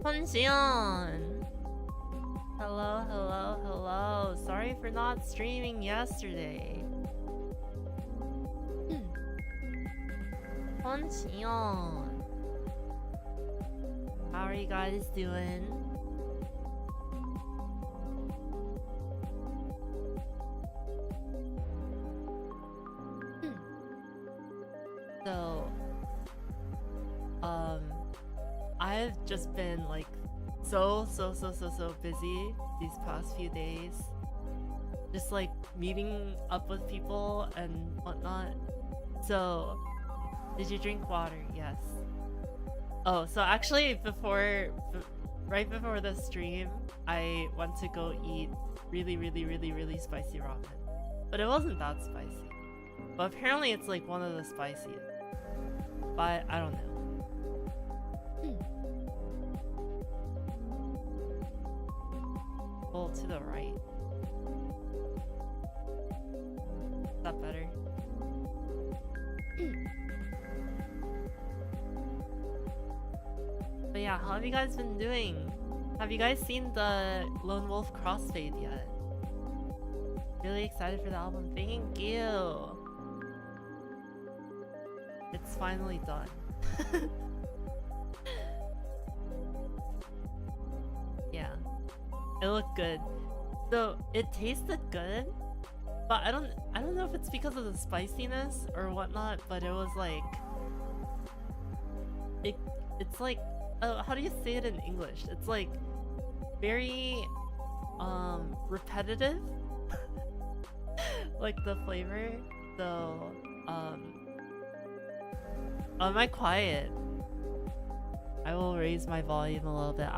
Synthion! Hello, hello, hello. Sorry for not streaming yesterday. Synthion. How are you guys doing? So, I've just been like so busy these past few days. Just like meeting up with people and whatnot. So, did you drink water? Yes. Oh, so actually right before the stream, I went to go eat really spicy ramen. But it wasn't that spicy. But apparently it's like one of the spiciest. But I don't know. Well, to the right. yeah, how have you guys been doing? Have you guys seen the Lone Wolf crossfade yet? Really excited for the album. Thank you. It's finally done. Yeah, it looked good. So it tasted good, but I don't know if it's because of the spiciness or whatnot, but it was like it's like how do you say it in English? It's like very repetitive. Like the flavor. So am I quiet? I will raise my volume a little bit.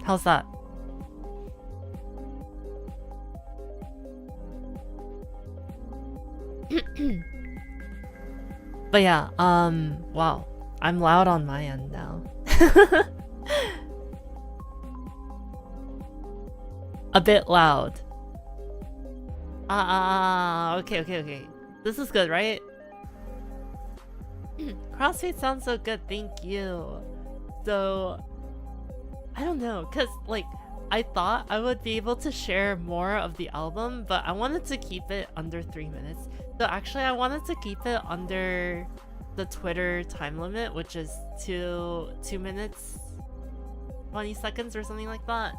How's that? But yeah, wow. I'm loud on my end now. A bit loud. Okay. This is good, right? Crossfade sounds so good, thank you. So, I don't know, cause like, I thought I would be able to share more of the album, but I wanted to keep it under 3 minutes. So actually I wanted to keep it under the Twitter time limit, which is 2 minutes 20 seconds or something like that.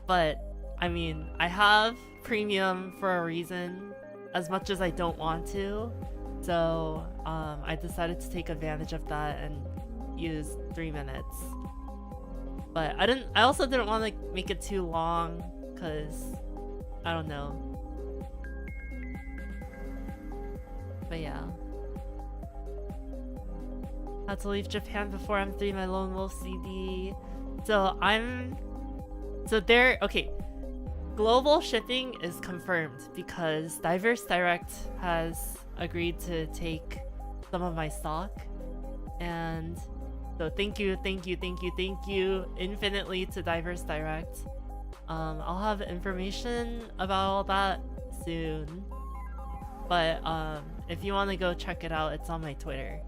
But I mean, I have premium for a reason, as much as I don't want to. So I decided to take advantage of that and use 3 minutes. But I also didn't want to make it too long, cause I don't know. But yeah. Had to leave Japan before M3 my Lone Wolf CD. So okay. Global shipping is confirmed because Diverse Direct has agreed to take some of my stock. And so thank you infinitely to Diverse Direct. I'll have information about all that soon. But if you want to go check it out, it's on my Twitter.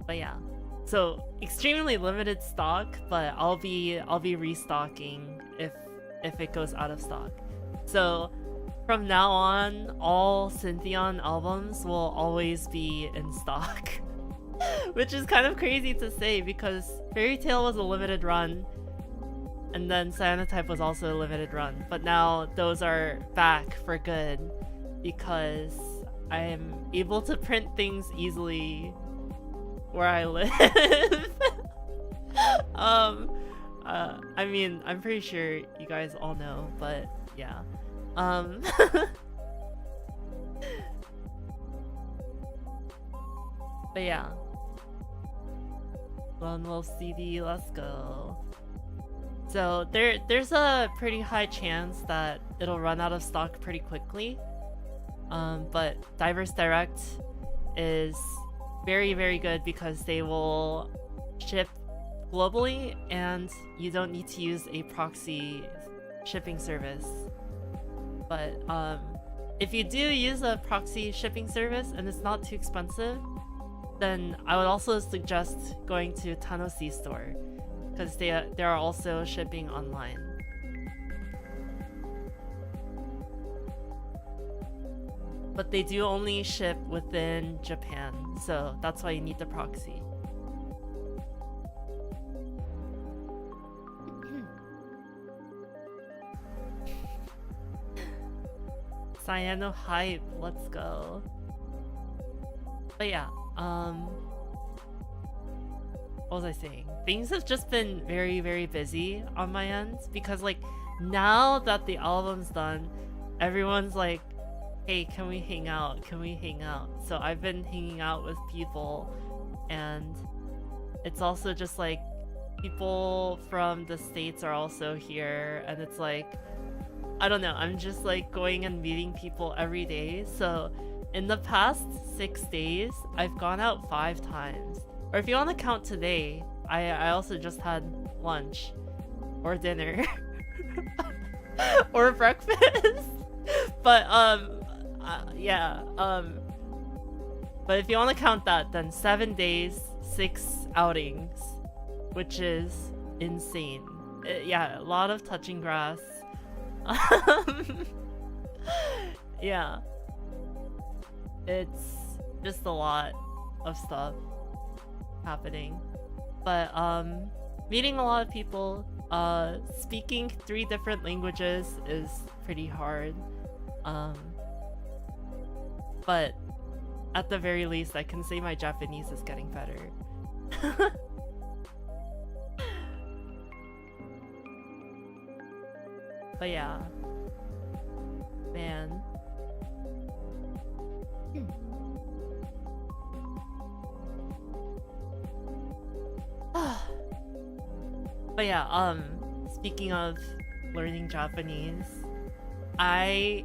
But yeah. So extremely limited stock, but I'll be restocking if it goes out of stock. So from now on, all Synthion albums will always be in stock. Which is kind of crazy to say because Fairy Tail was a limited run, and then Cyanotype was also a limited run. But now those are back for good because I am able to print things easily where I live. I mean, I'm pretty sure you guys all know, but yeah. But yeah. Lone Wolf CD, let's go. So there's a pretty high chance that it'll run out of stock pretty quickly. But Diverse Direct is very, very good because they will ship globally and you don't need to use a proxy shipping service. But if you do use a proxy shipping service and it's not too expensive, then I would also suggest going to Tanosi store because they are also shipping online. But they do only ship within Japan, so that's why you need the proxy. Cyano hype, let's go. But yeah, what was I saying? Things have just been very, very busy on my end because like now that the album's done, everyone's like, hey, can we hang out? Can we hang out? So I've been hanging out with people, and it's also just like people from the States are also here, and it's like, I don't know, I'm just like going and meeting people every day. So in the past 6 days, I've gone out 5 times. Or if you want to count today, I also just had lunch or dinner or breakfast. But Yeah. But if you want to count that, then 7 days, 6 outings, which is insane. Yeah, a lot of touching grass. Yeah. It's just a lot of stuff happening. But meeting a lot of people, speaking 3 different languages is pretty hard. But at the very least, I can say my Japanese is getting better. But yeah. Man. But yeah, speaking of learning Japanese, I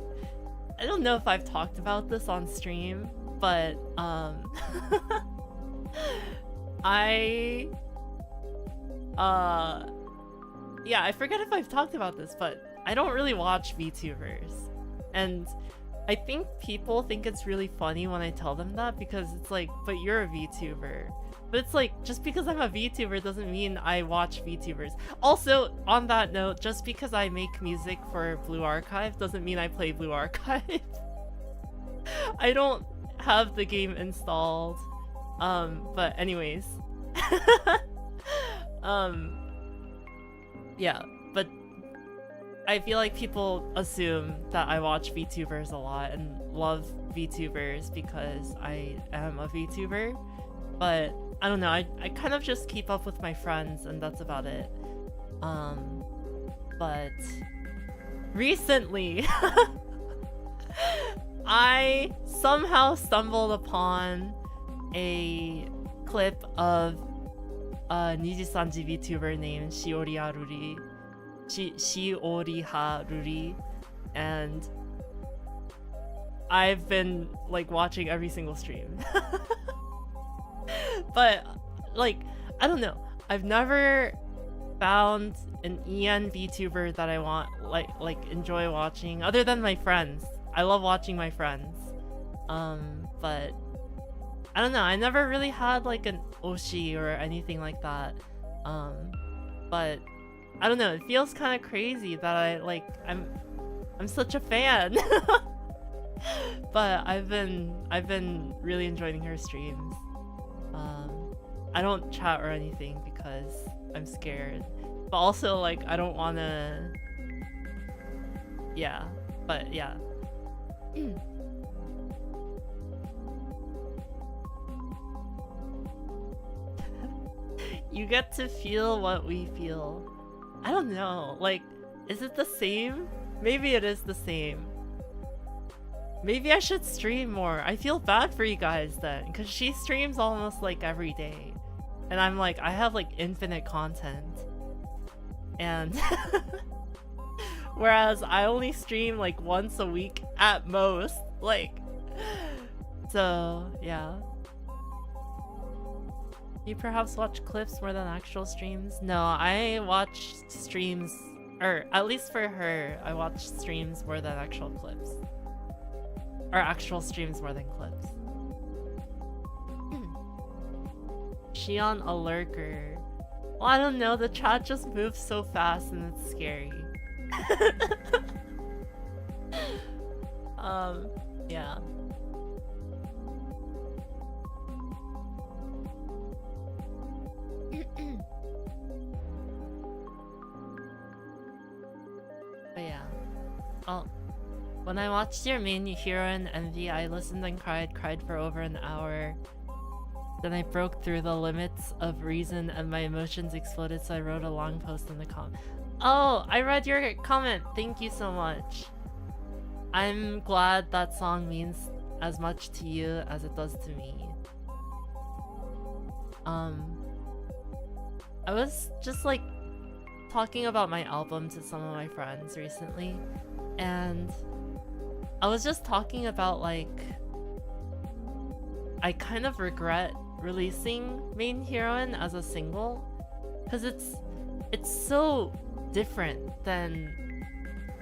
don't know if I've talked about this on stream, but yeah, I forget if I've talked about this, but I don't really watch VTubers. And I think people think it's really funny when I tell them that, because it's like, but you're a VTuber. But it's like, just because I'm a VTuber doesn't mean I watch VTubers. Also, on that note, just because I make music for Blue Archive doesn't mean I play Blue Archive. I don't have the game installed. But anyways. Yeah, but I feel like people assume that I watch VTubers a lot and love VTubers because I am a VTuber. But I don't know, I kind of just keep up with my friends and that's about it. But recently I somehow stumbled upon a clip of a Nijisanji VTuber named Shioriha Ruri, and I've been like watching every single stream. But like, I don't know, I've never found an EN VTuber that I want like enjoy watching other than my friends. I love watching my friends. But I don't know, I never really had like an oshi or anything like that. But I don't know, it feels kind of crazy that I'm such a fan. But I've been really enjoying her streams. I don't chat or anything because I'm scared, but also like I don't want to. Yeah, but yeah. You get to feel what we feel. I don't know, like, is it the same? Maybe it is the same. Maybe I should stream more. I feel bad for you guys then, because she streams almost like every day. And I'm like, I have like infinite content. And whereas I only stream like once a week at most. Like, so yeah. You perhaps watch clips more than actual streams? No, I watch streams, or at least for her, I watch streams more than actual clips. Or actual streams more than clips. Shion a lurker. Well, I don't know, the chat just moves so fast and it's scary. Yeah. But yeah. Oh. When I watched your main hero in Envy, I listened and cried for over an hour. Then I broke through the limits of reason and my emotions exploded, so I wrote a long post in the comment. Oh, I read your comment. Thank you so much. I'm glad that song means as much to you as it does to me. I was just like talking about my album to some of my friends recently, and I was just talking about like I kind of regret releasing Main Heroine as a single because it's so different than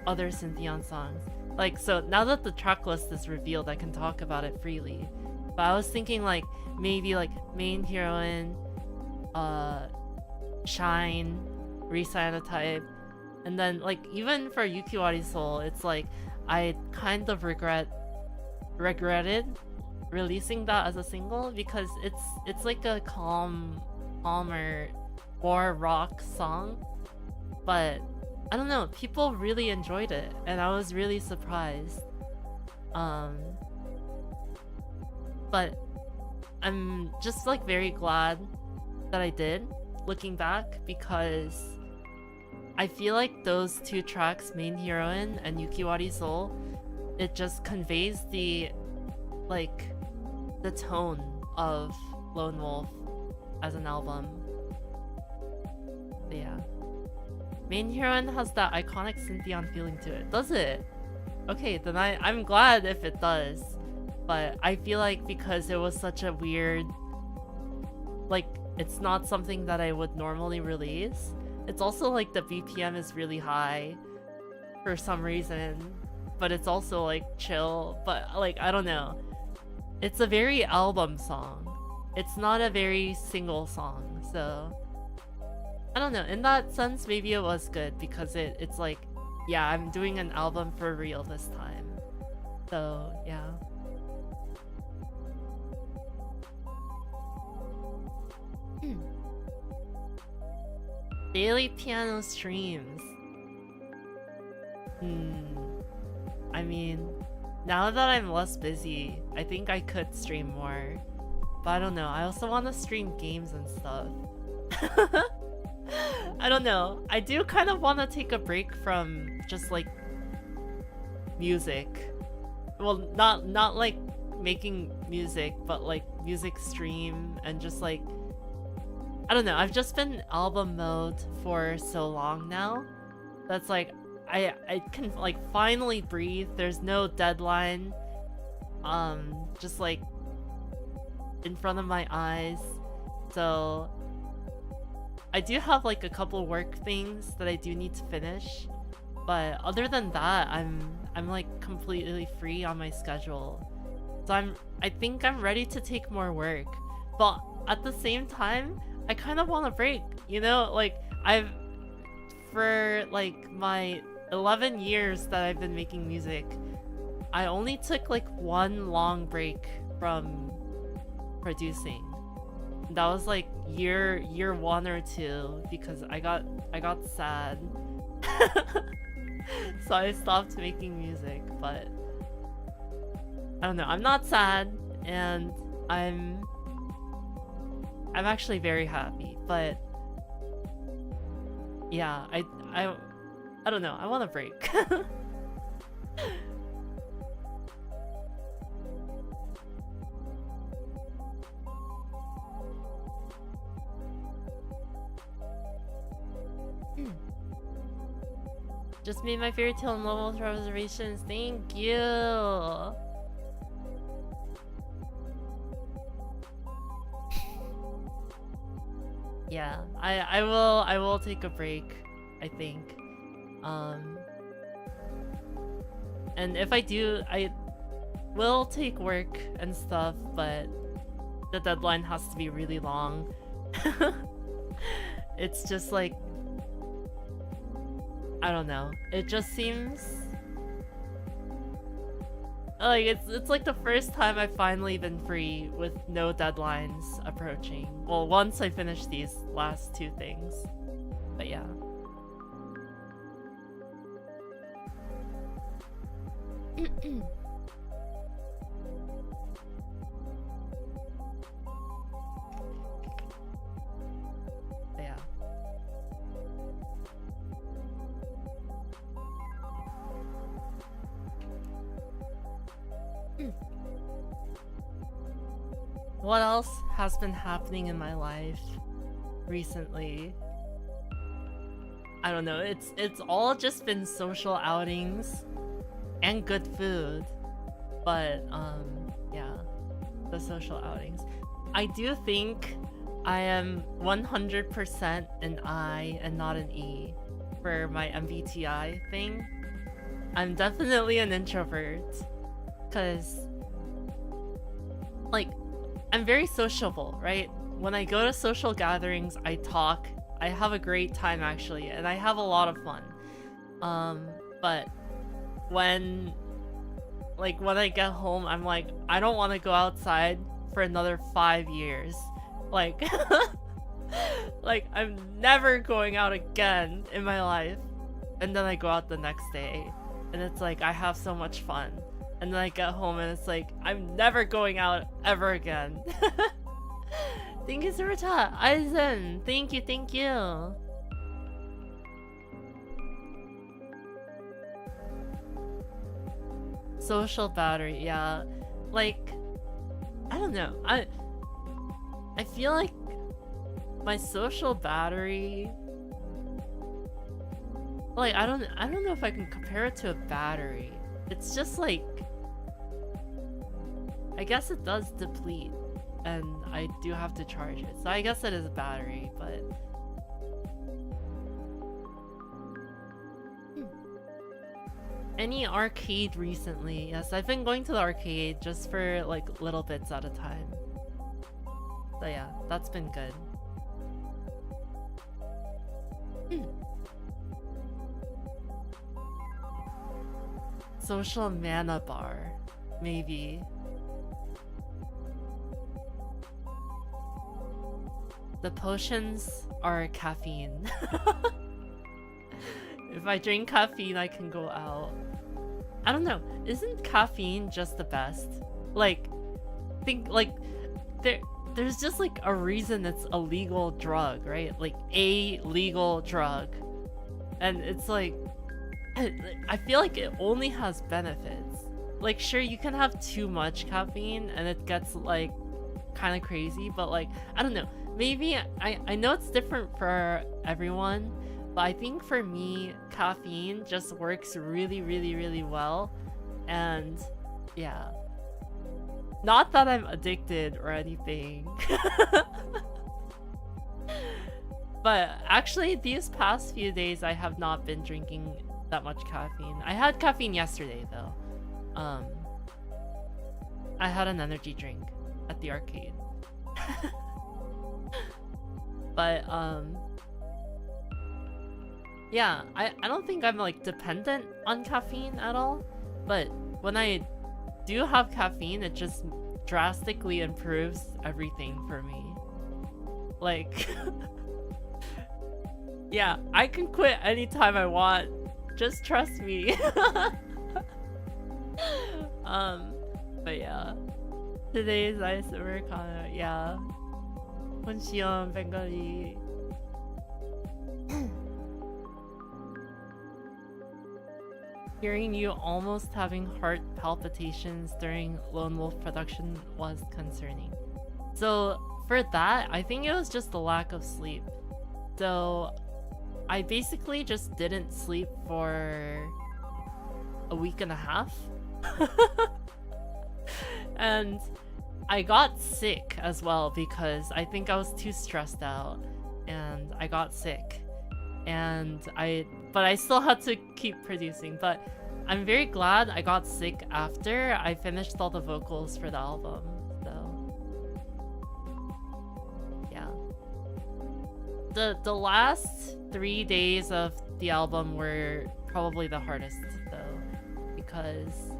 other Synthion songs. Like, so now that the track list is revealed, I can talk about it freely. But I was thinking like maybe like main heroine, Shine, Recyanotype, and then like even for Yukiwari Soul, it's like I kind of regretted releasing that as a single because it's like a calmer, more rock song, but I don't know, people really enjoyed it and I was really surprised. But I'm just like very glad that I did, looking back, because I feel like those two tracks, Main Heroine and Yukiwari Soul, it just conveys the tone of Lone Wolf as an album. But yeah. Main Heroine has that iconic Synthion feeling to it. Does it? Okay, then I'm glad if it does. But I feel like because it was such a weird... like, it's not something that I would normally release. It's also like the BPM is really high for some reason. But it's also like chill. But like, I don't know. It's a very album song. It's not a very single song, so... I don't know, in that sense maybe it was good because it's like, yeah, I'm doing an album for real this time. So, yeah. Daily piano streams. I mean, now that I'm less busy, I think I could stream more. But I don't know, I also want to stream games and stuff. I don't know. I do kind of want to take a break from just like music. Well, not like making music, but like music stream and just like, I don't know. I've just been album mode for so long now. That's like I can like finally breathe. There's no deadline. Just like in front of my eyes. So I do have like a couple work things that I do need to finish, but other than that, I'm like completely free on my schedule. So I think I'm ready to take more work, but at the same time, I kind of want a break. You know, like for like my 11 years that I've been making music, I only took like one long break from producing. That was like year 1 or 2 because I got sad. So I stopped making music, but I don't know, I'm not sad and I'm actually very happy, but yeah, I don't know, I want a break. Just made my fairy tale and level reservations. Thank you. Yeah, I will take a break, I think. And if I do, I will take work and stuff, but the deadline has to be really long. It's just like, I don't know. It just seems like it's like the first time I've finally been free with no deadlines approaching. Well, once I finish these last 2 things. But yeah. Yeah. What else has been happening in my life recently? I don't know, it's all just been social outings and good food. But yeah, the social outings. I do think I am 100% an I and not an E for my MBTI thing. I'm definitely an introvert. Because, like, I'm very sociable, right? When I go to social gatherings, I talk. I have a great time, actually, and I have a lot of fun. But when I get home, I'm like, I don't want to go outside for another 5 years. Like, like, I'm never going out again in my life. And then I go out the next day, and it's like, I have so much fun. And then I get home, and it's like, I'm never going out ever again. Thank you, Surata. Aizen, thank you, thank you. Social battery, yeah. Like, I don't know. I feel like my social battery, like, I don't know if I can compare it to a battery. It's just like, I guess it does deplete, and I do have to charge it. So I guess it is a battery, but any arcade recently? Yes, I've been going to the arcade just for like little bits at a time. So yeah, that's been good. Social mana bar, maybe. The potions are caffeine. If I drink caffeine, I can go out. I don't know. Isn't caffeine just the best? Like, there's just like a reason it's a legal drug, right? Like a legal drug, and it's like, I feel like it only has benefits. Like, sure, you can have too much caffeine and it gets like kind of crazy, but like, I don't know. Maybe I know it's different for everyone, but I think for me, caffeine just works really, really, really well. And yeah. Not that I'm addicted or anything. But actually, these past few days, I have not been drinking that much caffeine. I had caffeine yesterday, though. I had an energy drink at the arcade. But, yeah, I don't think I'm, like, dependent on caffeine at all. But when I do have caffeine, it just drastically improves everything for me. Like, yeah, I can quit anytime I want. Just trust me. But yeah. Today's Ice Americano, yeah. Konchion Bengali. Hearing you almost having heart palpitations during Lone Wolf production was concerning. So for that, I think it was just the lack of sleep. So I basically just didn't sleep for a week and a half. And I got sick as well because I think I was too stressed out and I got sick. But I still had to keep producing. But I'm very glad I got sick after I finished all the vocals for the album. So yeah. The last 3 days of the album were probably the hardest though, because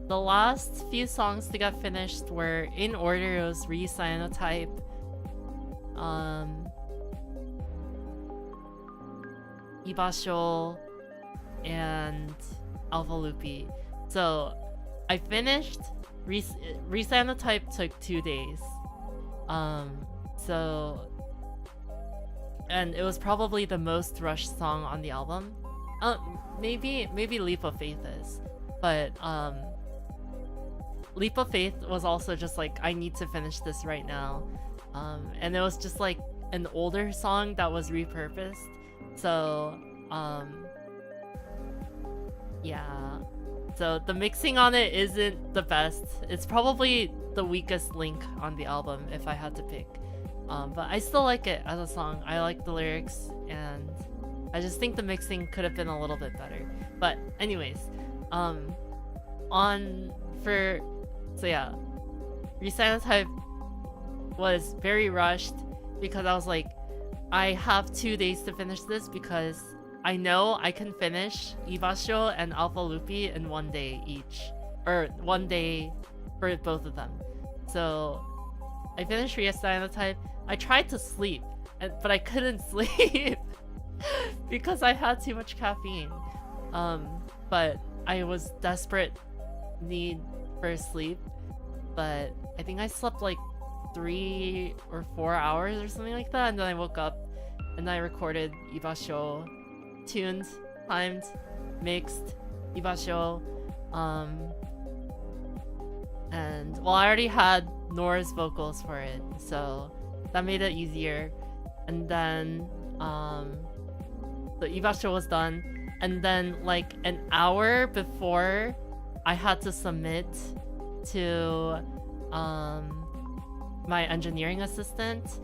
the last few songs to get finished were in order. It was Re-Cyanotype, Ibasho, and Alpha Loopy. So I finished Re-Cyanotype took 2 days. So, and it was probably the most rushed song on the album. Maybe Leap of Faith is, but Leap of Faith was also just like, I need to finish this right now. And it was just like an older song that was repurposed. So, yeah. So the mixing on it isn't the best. It's probably the weakest link on the album if I had to pick. But I still like it as a song. I like the lyrics, and I just think the mixing could have been a little bit better. But anyways, Recyanotype was very rushed because I was like, I have 2 days to finish this because I know I can finish Ibasho and Alpha Lupi in 1 day each. Or 1 day for both of them. So I finished Recyanotype. I tried to sleep, but I couldn't sleep because I had too much caffeine. But I was desperate need for sleep. But I think I slept like 3 or 4 hours or something like that, and then I woke up and I recorded Ibasho, tuned, timed, mixed Ibasho, and well, I already had Nora's vocals for it, so that made it easier. And then the Ibasho was done, and then like an hour before I had to submit to my engineering assistant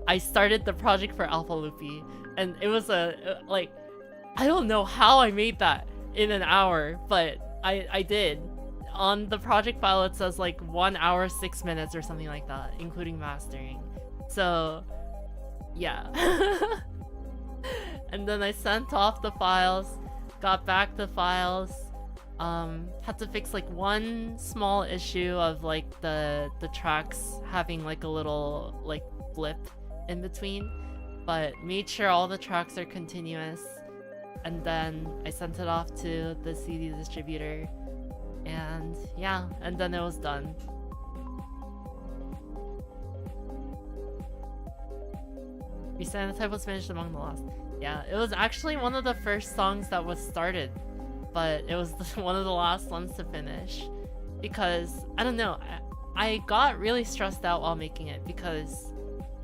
I started the project for Alpha Lupi, and it was like, I don't know how I made that in an hour, but I did. On the project file it says like 1 hour 6 minutes or something like that, including mastering. So yeah. And then I sent off the files, got back the files, had to fix like one small issue of like the tracks having like a little like blip in between, but made sure all the tracks are continuous. And then I sent it off to the CD distributor, and yeah, and then it was done. Recyanotype was finished among the last. Yeah, it was actually one of the first songs that was started, but it was one of the last ones to finish because I don't know, I got really stressed out while making it because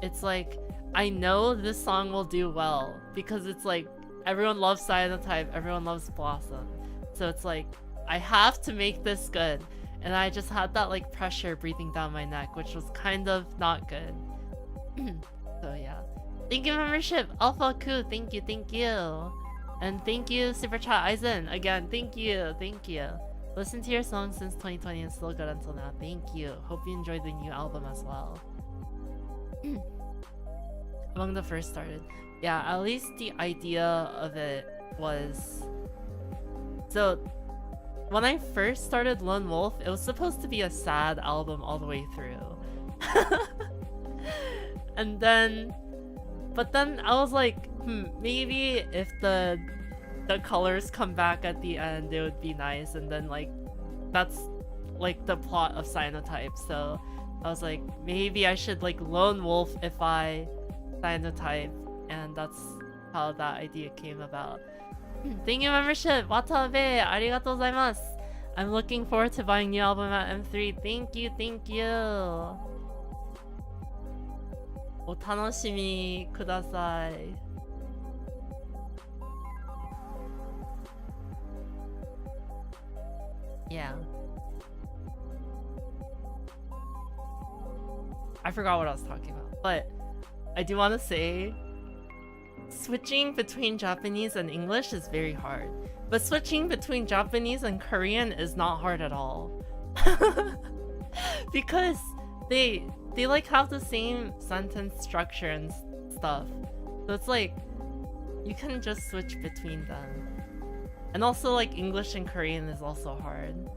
it's like, I know this song will do well because it's like everyone loves Cyanotype, everyone loves Blossom, so it's like I have to make this good, and I just had that like pressure breathing down my neck, which was kind of not good. So yeah, thank you membership Alpha Ku, thank you, and thank you Super Chat Aizen again, thank you. Listen to your song since 2020 and still good until now, thank you. Hope you enjoyed the new album as well. Among the first started, yeah, at least the idea of it was, so when I first started Lone Wolf, it was supposed to be a sad album all the way through. And then, but then I was like, maybe if the colors come back at the end, it would be nice. And then like, that's like the plot of Cyanotype. So I was like, maybe I should like Lone Wolf if I Cyanotype, and that's how that idea came about. Thank you membership Watabe, arigatou gozaimasu. I'm looking forward to buying new album at M3. Thank you. お楽しみください。Yeah. I forgot what I was talking about, but I do want to say switching between Japanese and English is very hard, but switching between Japanese and Korean is not hard at all. Because they like have the same sentence structure and stuff, so it's like you can just switch between them. And also like English and Korean is also hard.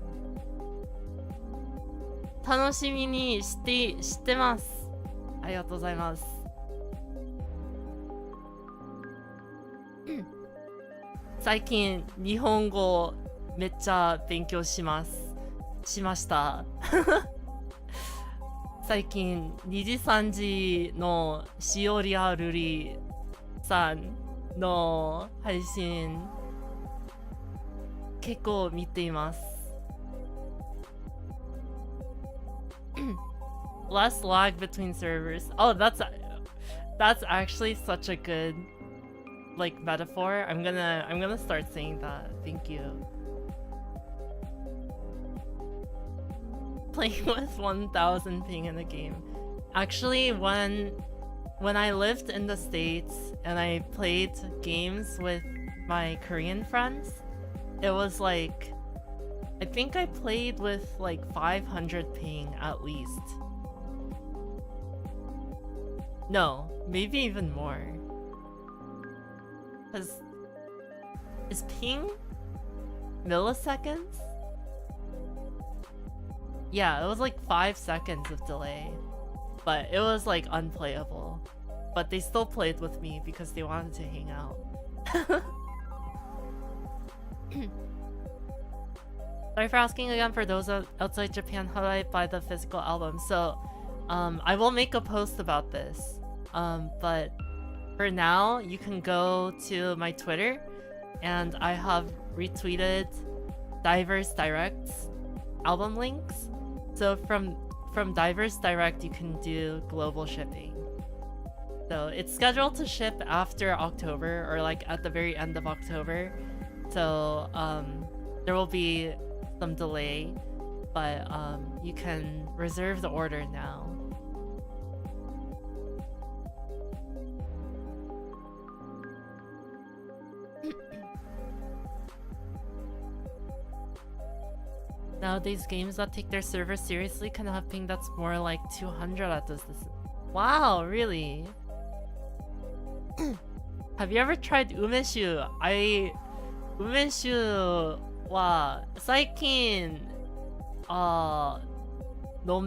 楽しみにしてます。ありがとうございます。最近日本語めっちゃ勉強しました。最近2時3時のしおりあるりさんの配信結構見ています。Less lag between servers. Oh, that's actually such a good like metaphor. I'm gonna start saying that. Thank you. Playing with 1000 ping in the game. Actually, when when I lived in the States and I played games with my Korean friends, it was like, I think I played with like 500 ping at least. No, maybe even more. Cause is ping milliseconds? Yeah, it was like 5 seconds of delay. But it was like unplayable. But they still played with me because they wanted to hang out. Sorry for asking again. For those outside Japan, how do I buy the physical album? So, I will make a post about this. But for now, you can go to my Twitter, and I have retweeted Diverse Direct's album links. So from Diverse Direct, you can do global shipping. So it's scheduled to ship after October, or like at the very end of October. So there will be some delay, but you can reserve the order now. Nowadays, games that take their server seriously can have ping that's more like 200 at this. Wow, really? Have you ever tried umeshu? Umeshu wa 最近飲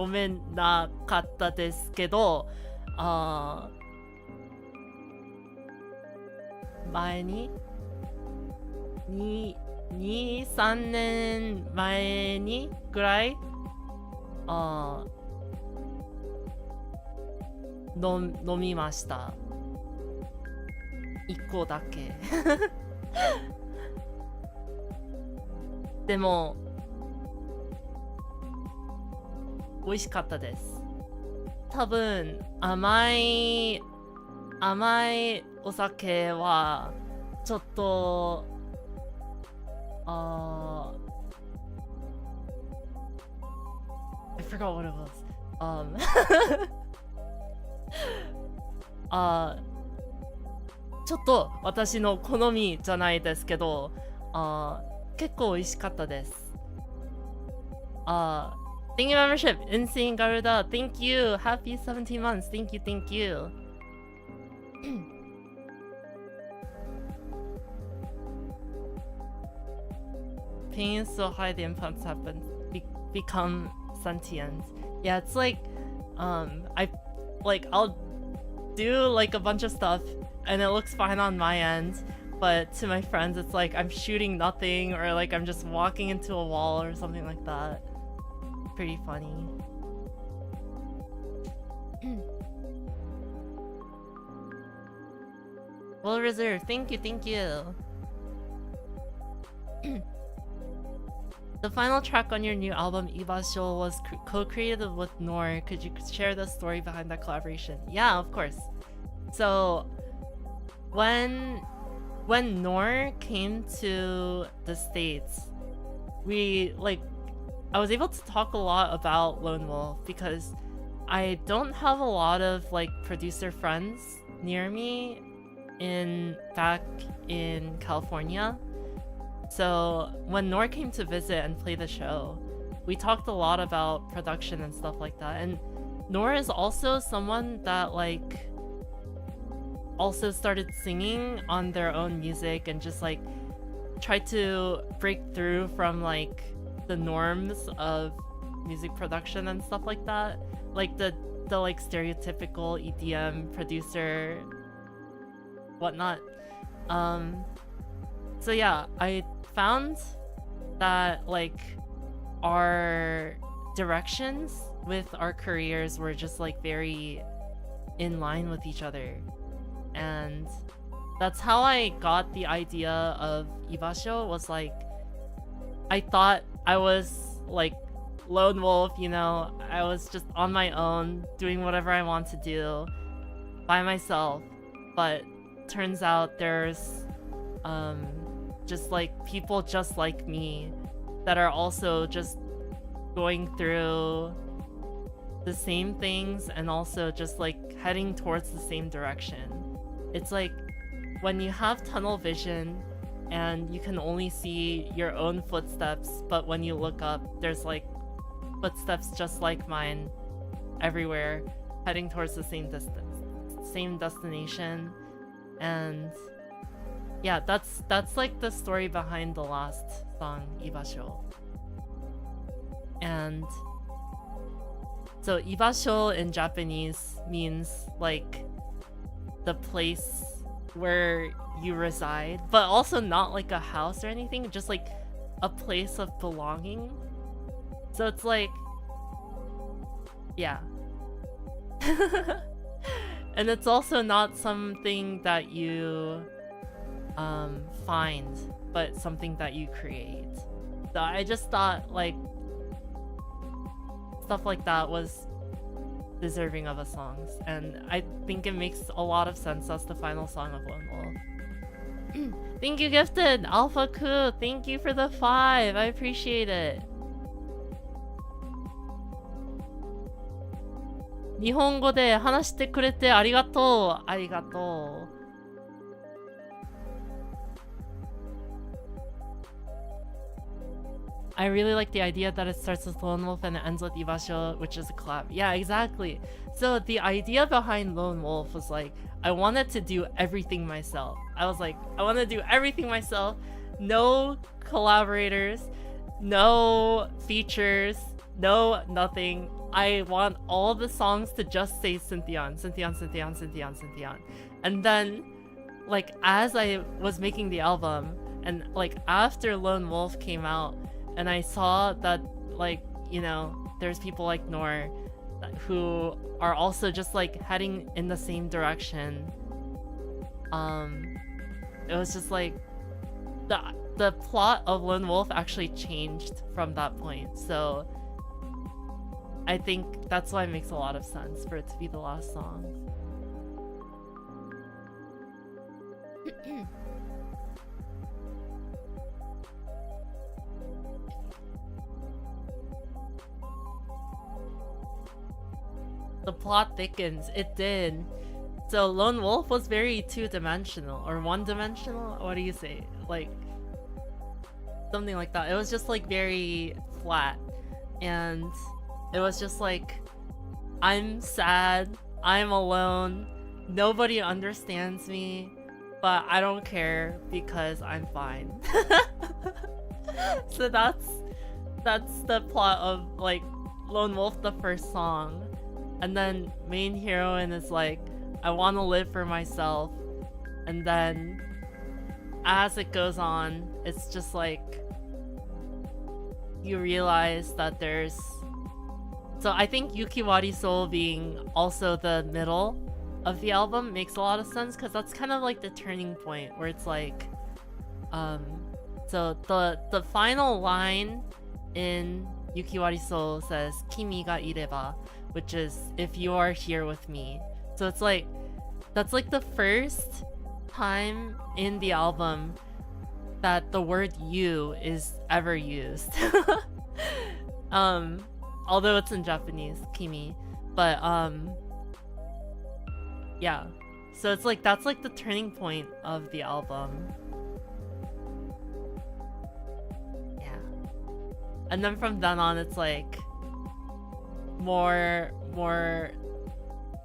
めなかったですけど、前に2、3年前にぐらい飲みました。1個だけ。でも美味しかったです。多分甘いお酒はちょっとI forgot what it was. ちょっと私の好みじゃないですけど、結構美味しかったです。Thank you membership, Insane Garuda. Thank you. Happy 17 months. Thank you, thank you. Ping is so high, the implants have become sentient. Yeah, it's like, I'll do like a bunch of stuff and it looks fine on my end, but to my friends it's like I'm shooting nothing, or like I'm just walking into a wall or something like that. Pretty funny. Well reserved. Thank you, thank you. The final track on your new album, Ibasho, was co-created with Nor. Could you share the story behind that collaboration? Yeah, of course. So, when Nor came to the States, I was able to talk a lot about Lone Wolf because I don't have a lot of producer friends near me back in California. So when Nor came to visit and play the show, we talked a lot about production and stuff like that. And Nor is also someone that also started singing on their own music and just tried to break through from the norms of music production and stuff like that. The stereotypical EDM producer, whatnot. So yeah, I found that our directions with our careers were just very in line with each other, and that's how I got the idea of Ibasho. Was I thought I was Lone Wolf, I was just on my own doing whatever I want to do by myself, but turns out there's just people just like me that are also just going through the same things and also just like heading towards the same direction. It's like when you have tunnel vision and you can only see your own footsteps, but when you look up, there's like footsteps just like mine everywhere, heading towards the same distance, same destination. And yeah, that's like the story behind the last song, Ibasho. And so Ibasho in Japanese means like the place where you reside, but also not like a house or anything, just like a place of belonging. So it's like, yeah. And it's also not something that you find, but something that you create. So I just thought like stuff like that was deserving of a song, and I think it makes a lot of sense as the final song of Lone Wolf. Thank you, Gifted! Alpha Ku, thank you for the 5, I appreciate it. Nihongo de hanashite kurete arigatou. Arigatou. I really like the idea that it starts with Lone Wolf and it ends with Ibasho, which is a collab. Yeah, exactly. So the idea behind Lone Wolf was like, I wanted to do everything myself. I was like, I want to do everything myself. No collaborators, no features, no nothing. I want all the songs to just say Synthion, Synthion, Synthion, Synthion, Synthion. And then, like, as I was making the album, and like after Lone Wolf came out, and I saw that, like, you know, there's people like Nor who are also just like heading in the same direction. It was just like the plot of Lone Wolf actually changed from that point. So I think that's why it makes a lot of sense for it to be the last song. The plot thickens. It did. So Lone Wolf was very two-dimensional or one-dimensional. What do you say? Like something like that. It was just like very flat, and it was just like, I'm sad, I'm alone, nobody understands me, but I don't care because I'm fine. So that's the plot of like Lone Wolf, the first song. And then main heroine is like, I want to live for myself. And then as it goes on, it's just like you realize that there's... So I think Yukiwari Soul being also the middle of the album makes a lot of sense, because that's kind of like the turning point where it's like, so the final line in Yukiwari Soul says Kimi ga ireba, which is if you are here with me. So it's like, that's like the first time in the album that the word you is ever used. Although it's in Japanese, Kimi. But yeah. So it's like, that's like the turning point of the album. Yeah. And then from then on, it's like more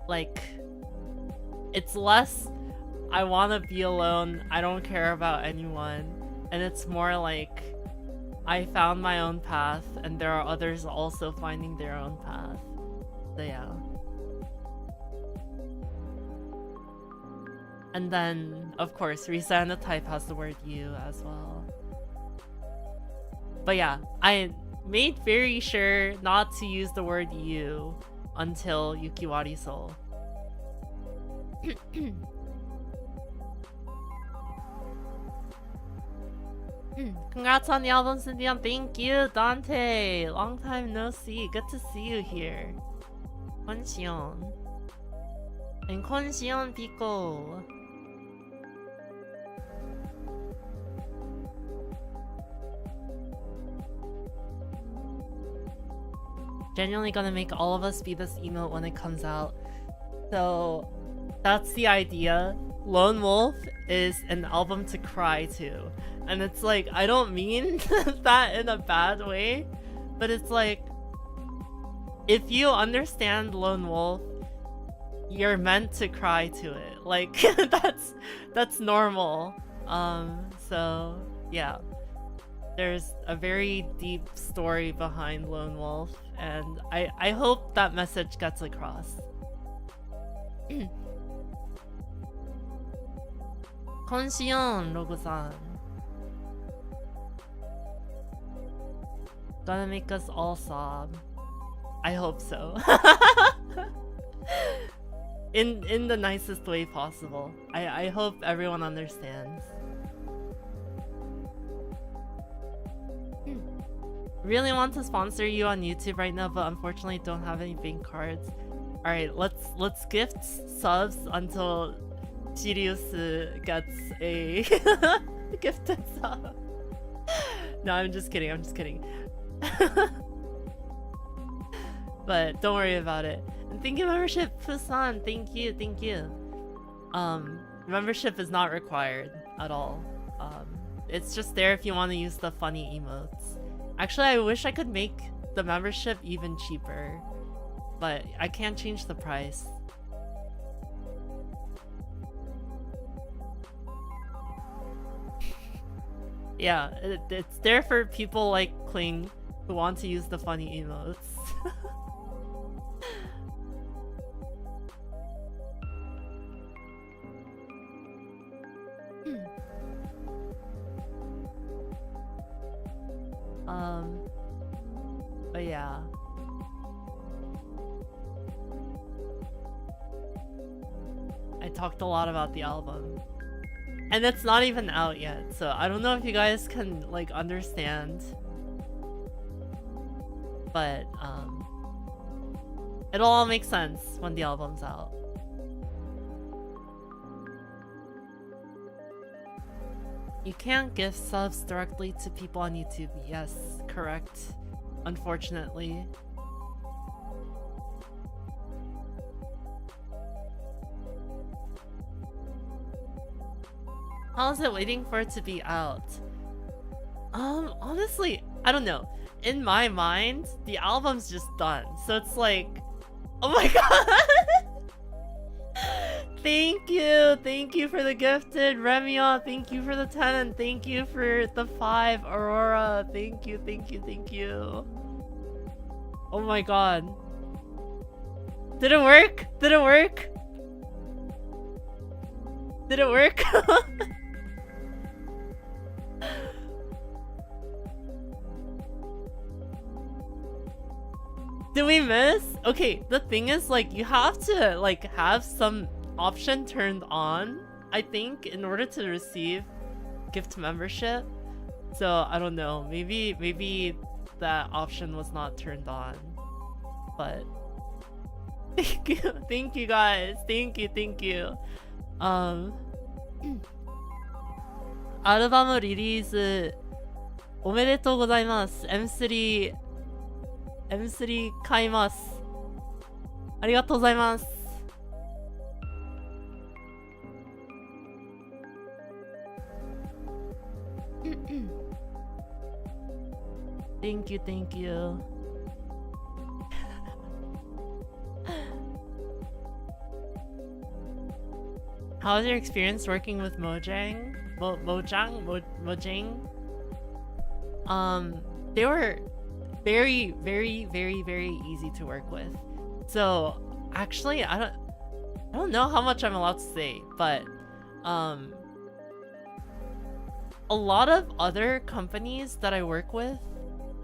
like, it's less I want to be alone, I don't care about anyone, and it's more like I found my own path and there are others also finding their own path. So yeah. And then of course Risa and the Type has the word you as well. But yeah, I made very sure not to use the word you until Yukiwari Soul. Congrats on the album, Synthion. Thank you, Dante. Long time no see. Good to see you here. Konshion. And Konshion Pico. Genuinely gonna make all of us be this emote when it comes out. So that's the idea. Lone Wolf is an album to cry to. And it's like, I don't mean that in a bad way, but it's like, if you understand Lone Wolf, you're meant to cry to it. Like, that's normal. So yeah. There's a very deep story behind Lone Wolf, and I hope that message gets across. Konshion, Rogo-san. Gonna make us all sob. I hope so. In the nicest way possible. I hope everyone understands. Really want to sponsor you on YouTube right now, but unfortunately don't have any bank cards. Alright, let's gift subs until Sirius gets a gifted sub. No, I'm just kidding. But don't worry about it. And thank you, membership, Fusan. Thank you. Membership is not required at all. It's just there if you want to use the funny emotes. Actually, I wish I could make the membership even cheaper, but I can't change the price. Yeah, it's there for people like Kling who want to use the funny emotes. But yeah. I talked a lot about the album. And it's not even out yet, so I don't know if you guys can like understand. But it'll all make sense when the album's out. You can't gift subs directly to people on YouTube. Yes, correct. Unfortunately. How is it waiting for it to be out? Honestly, I don't know. In my mind, the album's just done. So it's like, oh my god! Thank you for the gifted, Remia. Thank you for the 10, and thank you for the 5, Aurora. Thank you. Oh my god. Did it work? Did it work? Did we miss? Okay, the thing is, like, you have to like have some option turned on, I think, in order to receive gift membership. So I don't know, maybe that option was not turned on, but thank you guys, thank you. アルバムリリースおめでとうございます。 M3 買います。ありがとうございます。Thank you. How was your experience working with Mojang? Mojang? They were very easy to work with. So actually, I don't know how much I'm allowed to say, but a lot of other companies that I work with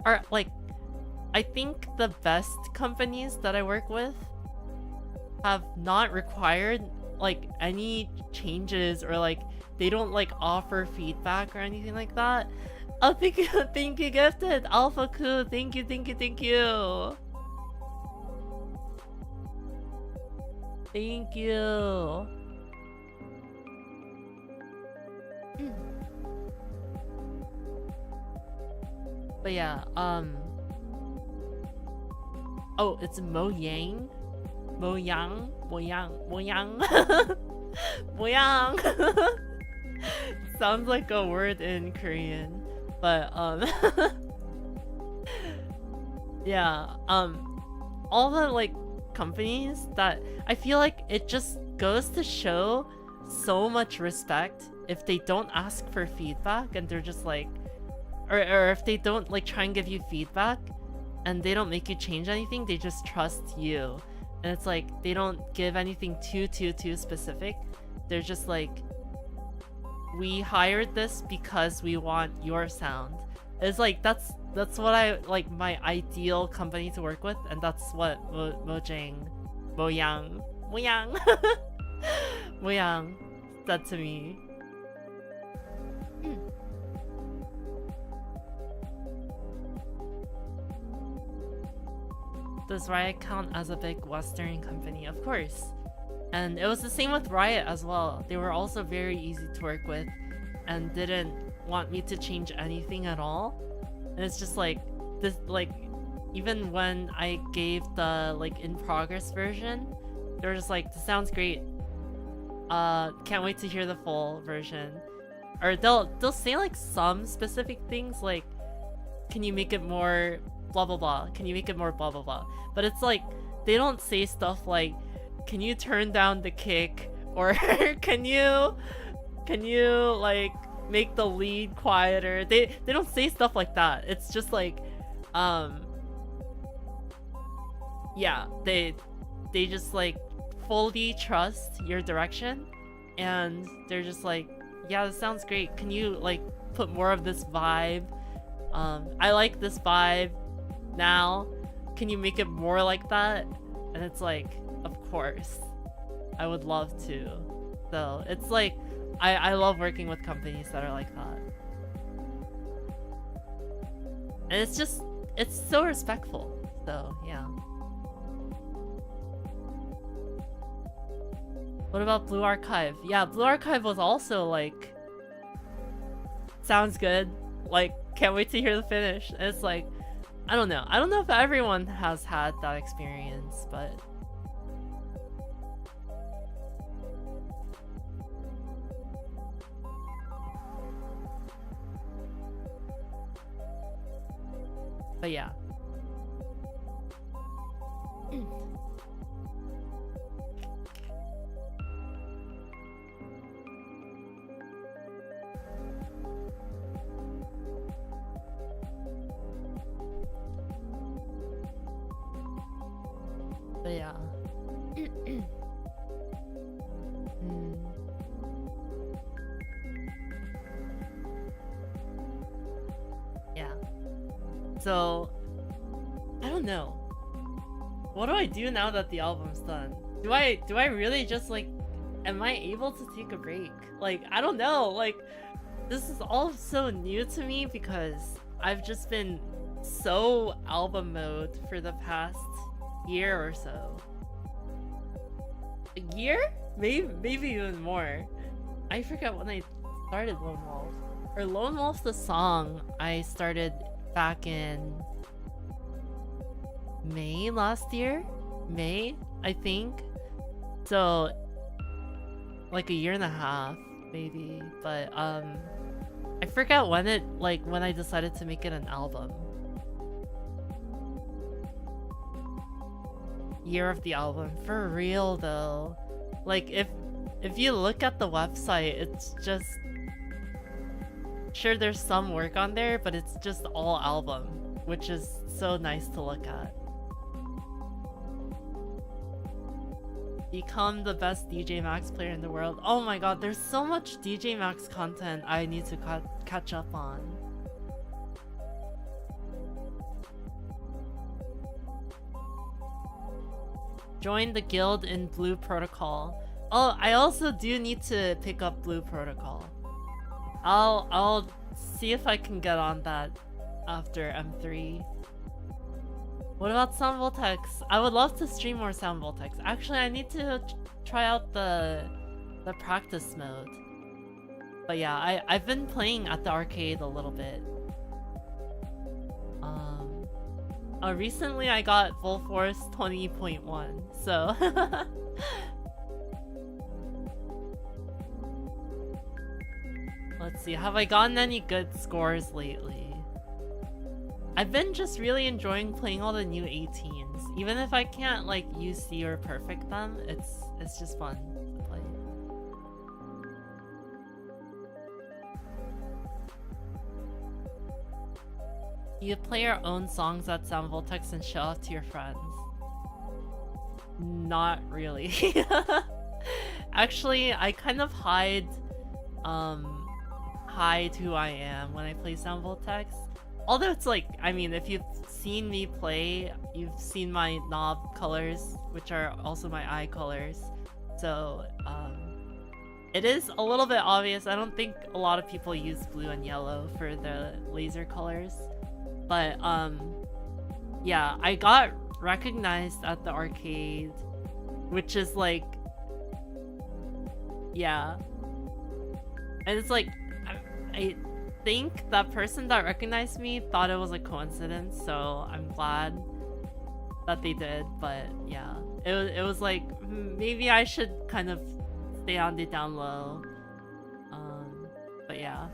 are like, I think the best companies that I work with have not required like any changes, or like they don't like offer feedback or anything like that. Oh, thank you, gifted Alpha Ku. Thank you. Thank you. But yeah, Oh, it's Mo Yang? Mo Yang? Mo Yang? Mo Yang? Mo Yang! Sounds like a word in Korean. But, yeah, all the, like, companies that... I feel like it just goes to show so much respect if they don't ask for feedback and they're just like... Or if they don't, like, try and give you feedback and they don't make you change anything, they just trust you. And it's like, they don't give anything too specific. They're just like, we hired this because we want your sound. It's like, that's what I, like, my ideal company to work with, and that's what Mojang said to me. Does Riot count as a big Western company? Of course. And it was the same with Riot as well. They were also very easy to work with and didn't want me to change anything at all. And it's just like, this, like, even when I gave the, like, in progress version, they were just like, this sounds great. Can't wait to hear the full version. Or they'll say like some specific things like, can you make it more blah blah blah? Can you make it more blah blah blah? But it's like, they don't say stuff like, can you turn down the kick? Or can you like make the lead quieter? They don't say stuff like that. It's just like, yeah, they just like fully trust your direction, and they're just like, yeah, this sounds great. Can you like put more of this vibe? I like this vibe now. Can you make it more like that? And it's like, of course, I would love to. So it's like, I love working with companies that are like that. And it's just, it's so respectful. So yeah. What about Blue Archive? Yeah, Blue Archive was also like, sounds good. Like, can't wait to hear the finish. And it's like, I don't know. I don't know if everyone has had that experience, but... But yeah. But yeah. Yeah. So, I don't know. What do I do now that the album's done? Do I really just like, am I able to take a break? Like, I don't know. Like, this is all so new to me because I've just been so album mode for the past year or so. A year? Maybe even more. I forgot when I started Lone Wolf. Or Lone Wolf's the song I started back in May last year? May, I think. So, like a year and a half, maybe. But, I forgot when it, like, when I decided to make it an album. Year of the album. For real, though. Like, if you look at the website, it's just... Sure, there's some work on there, but it's just all album, which is so nice to look at. Become the best DJ Max player in the world. Oh my god, there's so much DJ Max content I need to catch up on. Join the guild in Blue Protocol. Oh, I also do need to pick up Blue Protocol. I'll see if I can get on that after M3. What about Sound Voltex? I would love to stream more Sound Voltex. Actually, I need to try out the practice mode. But yeah, I've been playing at the arcade a little bit. Recently I got full force 20.1, so let's see, have I gotten any good scores lately? I've been just really enjoying playing all the new 18s. Even if I can't like UC or perfect them, it's just fun to play. You play your own songs at Sound Voltex and show off to your friends. Not really. Actually, I kind of hide who I am when I play Sound Voltex. Although it's like, I mean, if you've seen me play, you've seen my knob colors, which are also my eye colors. So, it is a little bit obvious. I don't think a lot of people use blue and yellow for the laser colors. But, yeah, I got recognized at the arcade, which is like, yeah. And it's like, I think that person that recognized me thought it was a coincidence, so I'm glad that they did. But yeah, it was like, maybe I should kind of stay on the down low. But yeah.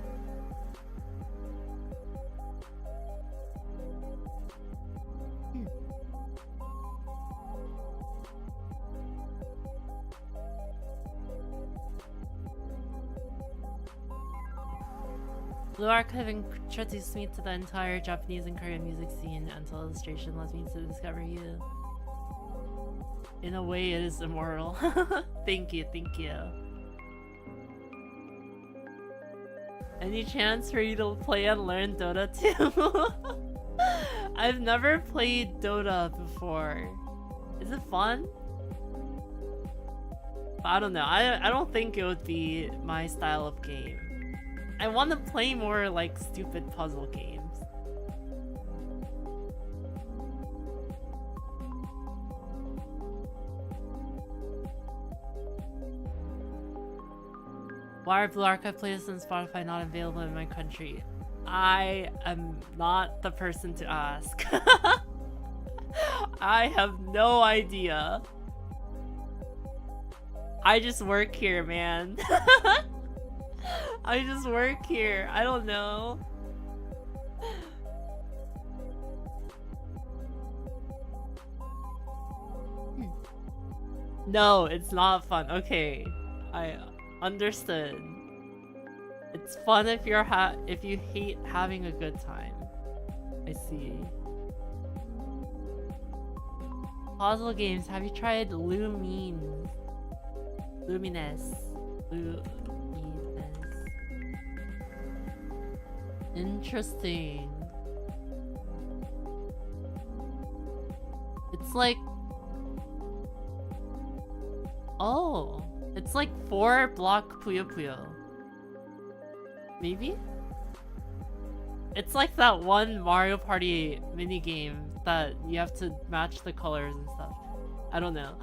Blue Archive introduced me to the entire Japanese and Korean music scene until illustration led me to discover you. In a way, it is immoral. Thank you, thank you. Any chance for you to play and learn Dota too? I've never played Dota before. Is it fun? I don't know. I don't think it would be my style of game. I want to play more like stupid puzzle games. Why are Blue Archive playlists on Spotify not available in my country? I am not the person to ask. I have no idea. I just work here, man. I just work here. I don't know. No, it's not fun. Okay, I understood. It's fun if if you hate having a good time. I see. Puzzle games. Have you tried Luminous? Interesting. It's like... Oh, it's like 4-block Puyo Puyo. Maybe? It's like that one Mario Party minigame that you have to match the colors and stuff. I don't know.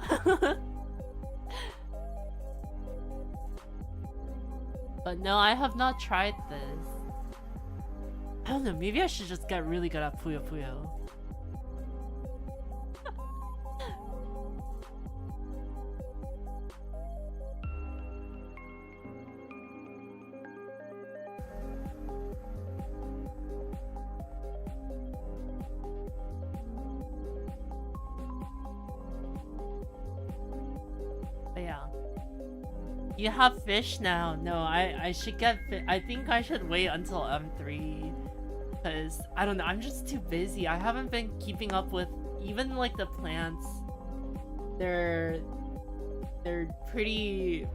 But no, I have not tried this. I don't know, maybe I should just get really good at Puyo Puyo. But yeah. You have fish now. No, I should get I think I should wait until M3. Because, I don't know, I'm just too busy. I haven't been keeping up with even like the plants. They're pretty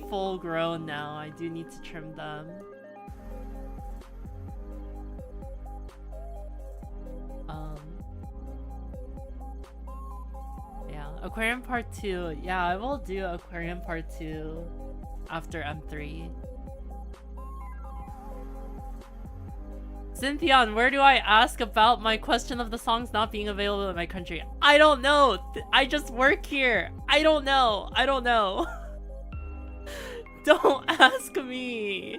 full grown now. I do need to trim them. Yeah, Aquarium Part 2. Yeah, I will do Aquarium Part 2 after M3. Synthion, where do I ask about my question of the songs not being available in my country? I don't know. I just work here. I don't know. I don't know. Don't ask me.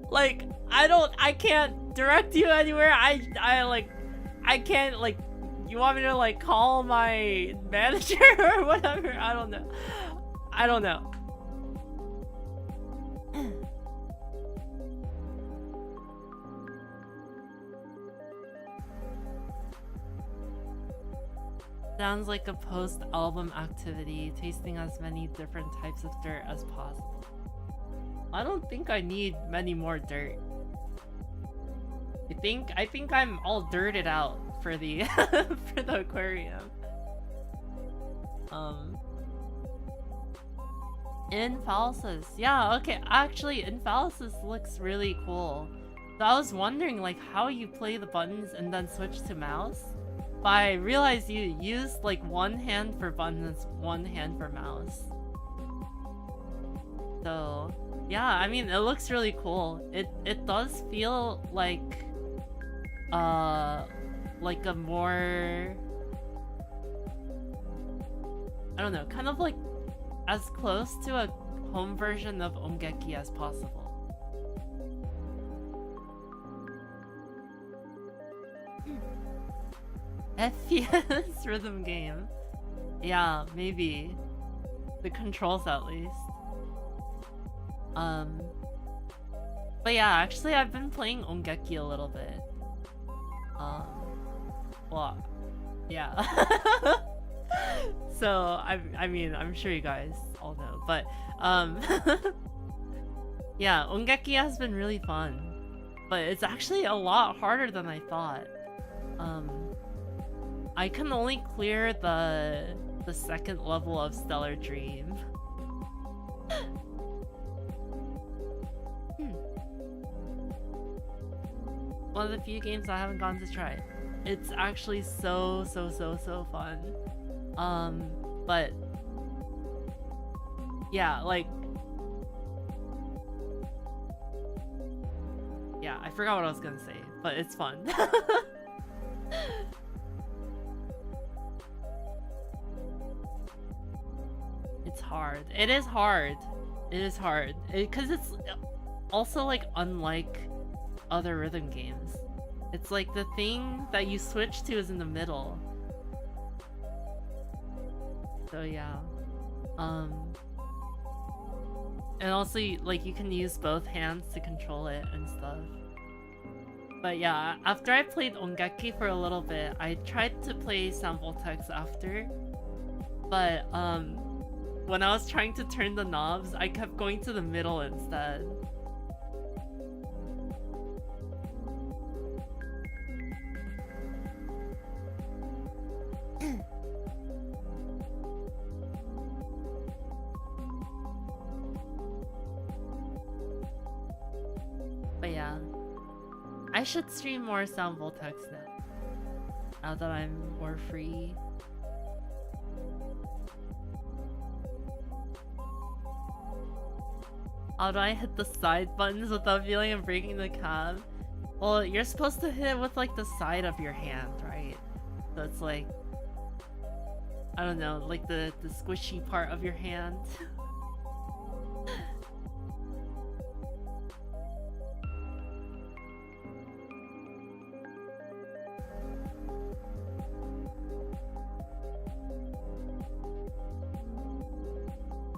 Like, I can't direct you anywhere. I can't, like, you want me to, like, call my manager or whatever? I don't know. I don't know. Sounds like a post-album activity, tasting as many different types of dirt as possible. I don't think I need many more dirt. I think I'm all dirted out for the for the aquarium. Infalysis. Yeah, okay, actually Infalysis looks really cool. So I was wondering like how you play the buttons and then switch to mouse. But I realized you use like one hand for buttons, one hand for mouse. So yeah, I mean it looks really cool. It does feel like a more, I don't know, kind of like as close to a home version of Ongeki as possible. FPS rhythm game. Yeah, maybe. The controls at least. But yeah, actually I've been playing Ongeki a little bit. Well, yeah. So I mean, I'm sure you guys all know, but yeah, Ongeki has been really fun, but it's actually a lot harder than I thought. I can only clear the second level of Stellar Dream. One of the few games I haven't gotten to try. It's actually so fun. But yeah, like, yeah, I forgot what I was gonna say, but it's fun. It's hard. It is hard. It is hard. Because it's also like unlike other rhythm games. It's like the thing that you switch to is in the middle. So yeah. And also like you can use both hands to control it and stuff. But yeah, after I played Ongeki for a little bit, I tried to play sample text after. But when I was trying to turn the knobs, I kept going to the middle instead. But yeah, I should stream more sound voltex now that I'm more free. How do I hit the side buttons without feeling I'm breaking the cab? Well, you're supposed to hit it with like the side of your hand, right? So it's like, I don't know, like the squishy part of your hand.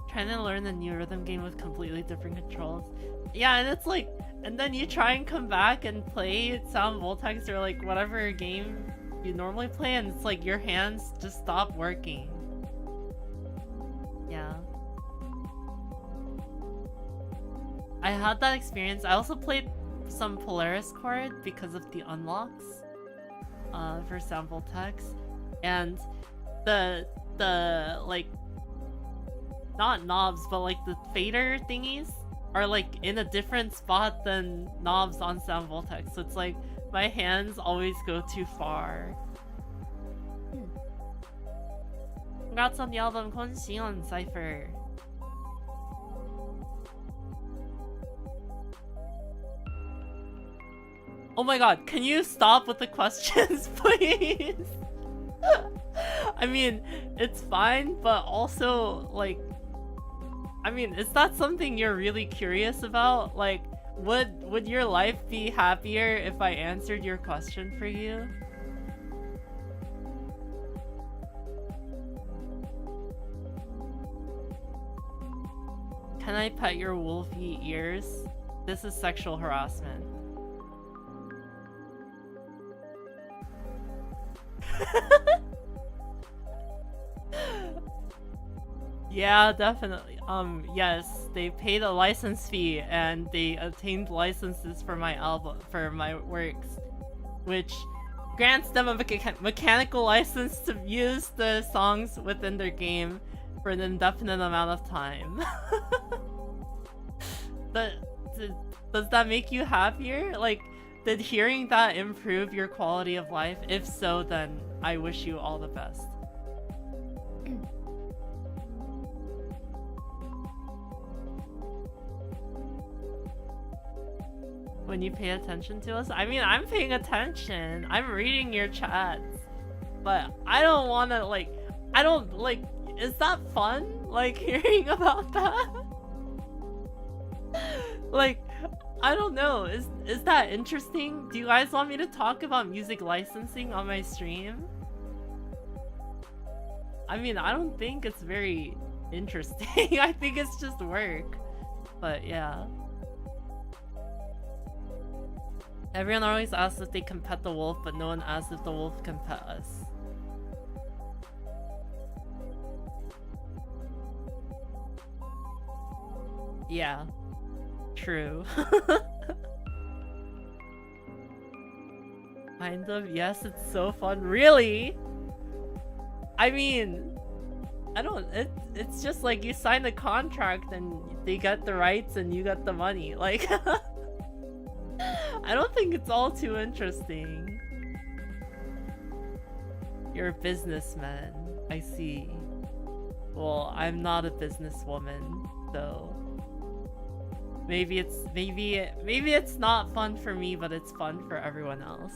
Trying to learn a new rhythm game with completely different controls. Yeah, and it's like, and then you try and come back and play Sound Voltex or like whatever game you normally play, and it's like your hands just stop working. Yeah. I had that experience. I also played some Polaris chord because of the unlocks for Sound Voltex, and the like, not knobs, but like the fader thingies are like in a different spot than knobs on Sound Voltex. So it's like my hands always go too far. Congrats on the album, Konshing Cypher. Oh my god, can you stop with the questions, please? I mean, it's fine, but also, like, I mean, is that something you're really curious about? Like, would your life be happier if I answered your question for you? Can I pet your wolfy ears? This is sexual harassment. Yeah, definitely. Yes, they paid a license fee and they obtained licenses for my album, for my works, which grants them a mechanical license to use the songs within their game for an indefinite amount of time. But does that make you happier? Like, did hearing that improve your quality of life? If so, then I wish you all the best. When you pay attention to us? I mean, I'm paying attention. I'm reading your chats. But I don't wanna, like, I don't, like, is that fun? Like, hearing about that? Like, I don't know. Is that interesting? Do you guys want me to talk about music licensing on my stream? I mean, I don't think it's very interesting. I think it's just work. But yeah. Everyone always asks if they can pet the wolf, but no one asks if the wolf can pet us. Yeah. True. Kind of, yes, it's so fun. Really? I mean, I don't, it's just like you sign a contract and they get the rights and you get the money. Like, I don't think it's all too interesting. You're a businessman, I see. Well, I'm not a businesswoman, so maybe it's not fun for me, but it's fun for everyone else.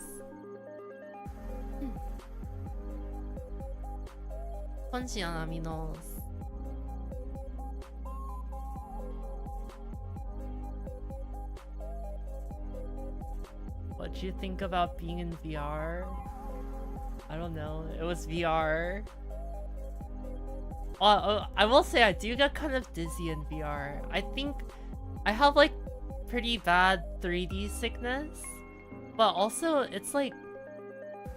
What'd you think about being in VR? I don't know. It was VR. I will say I do get kind of dizzy in VR. I think I have like pretty bad 3D sickness, but also it's like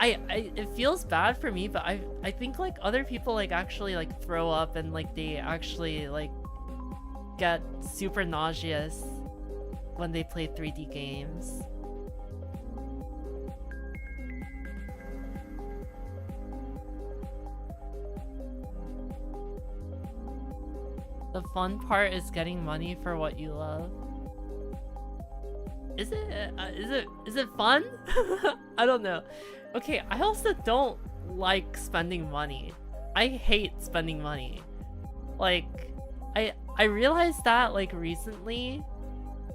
it feels bad for me, but I think like other people like actually like throw up and like they actually like get super nauseous when they play 3D games. The fun part is getting money for what you love. Is it fun? I don't know. Okay, I also don't like spending money. I hate spending money. Like, I realized that like recently,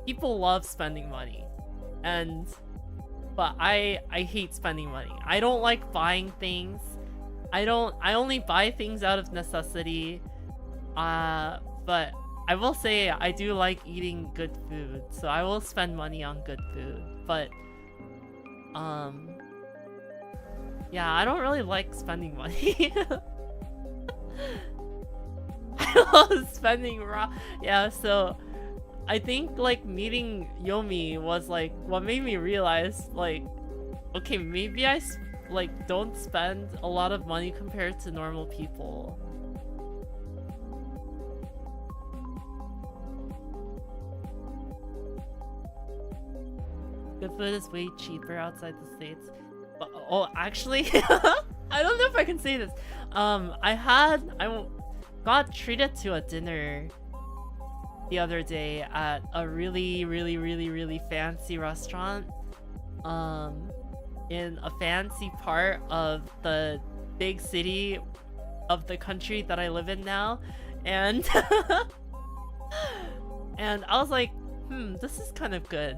people love spending money, but I hate spending money. I don't like buying things. I only buy things out of necessity. But I will say I do like eating good food, so I will spend money on good food. But yeah, I don't really like spending money. I love spending raw. Yeah, so I think like meeting Yomi was like what made me realize like, okay, maybe I like don't spend a lot of money compared to normal people. Good food is way cheaper outside the States. But, oh, actually, I don't know if I can say this. I got treated to a dinner the other day at a really fancy restaurant. In a fancy part of the big city of the country that I live in now, and and I was like, this is kind of good.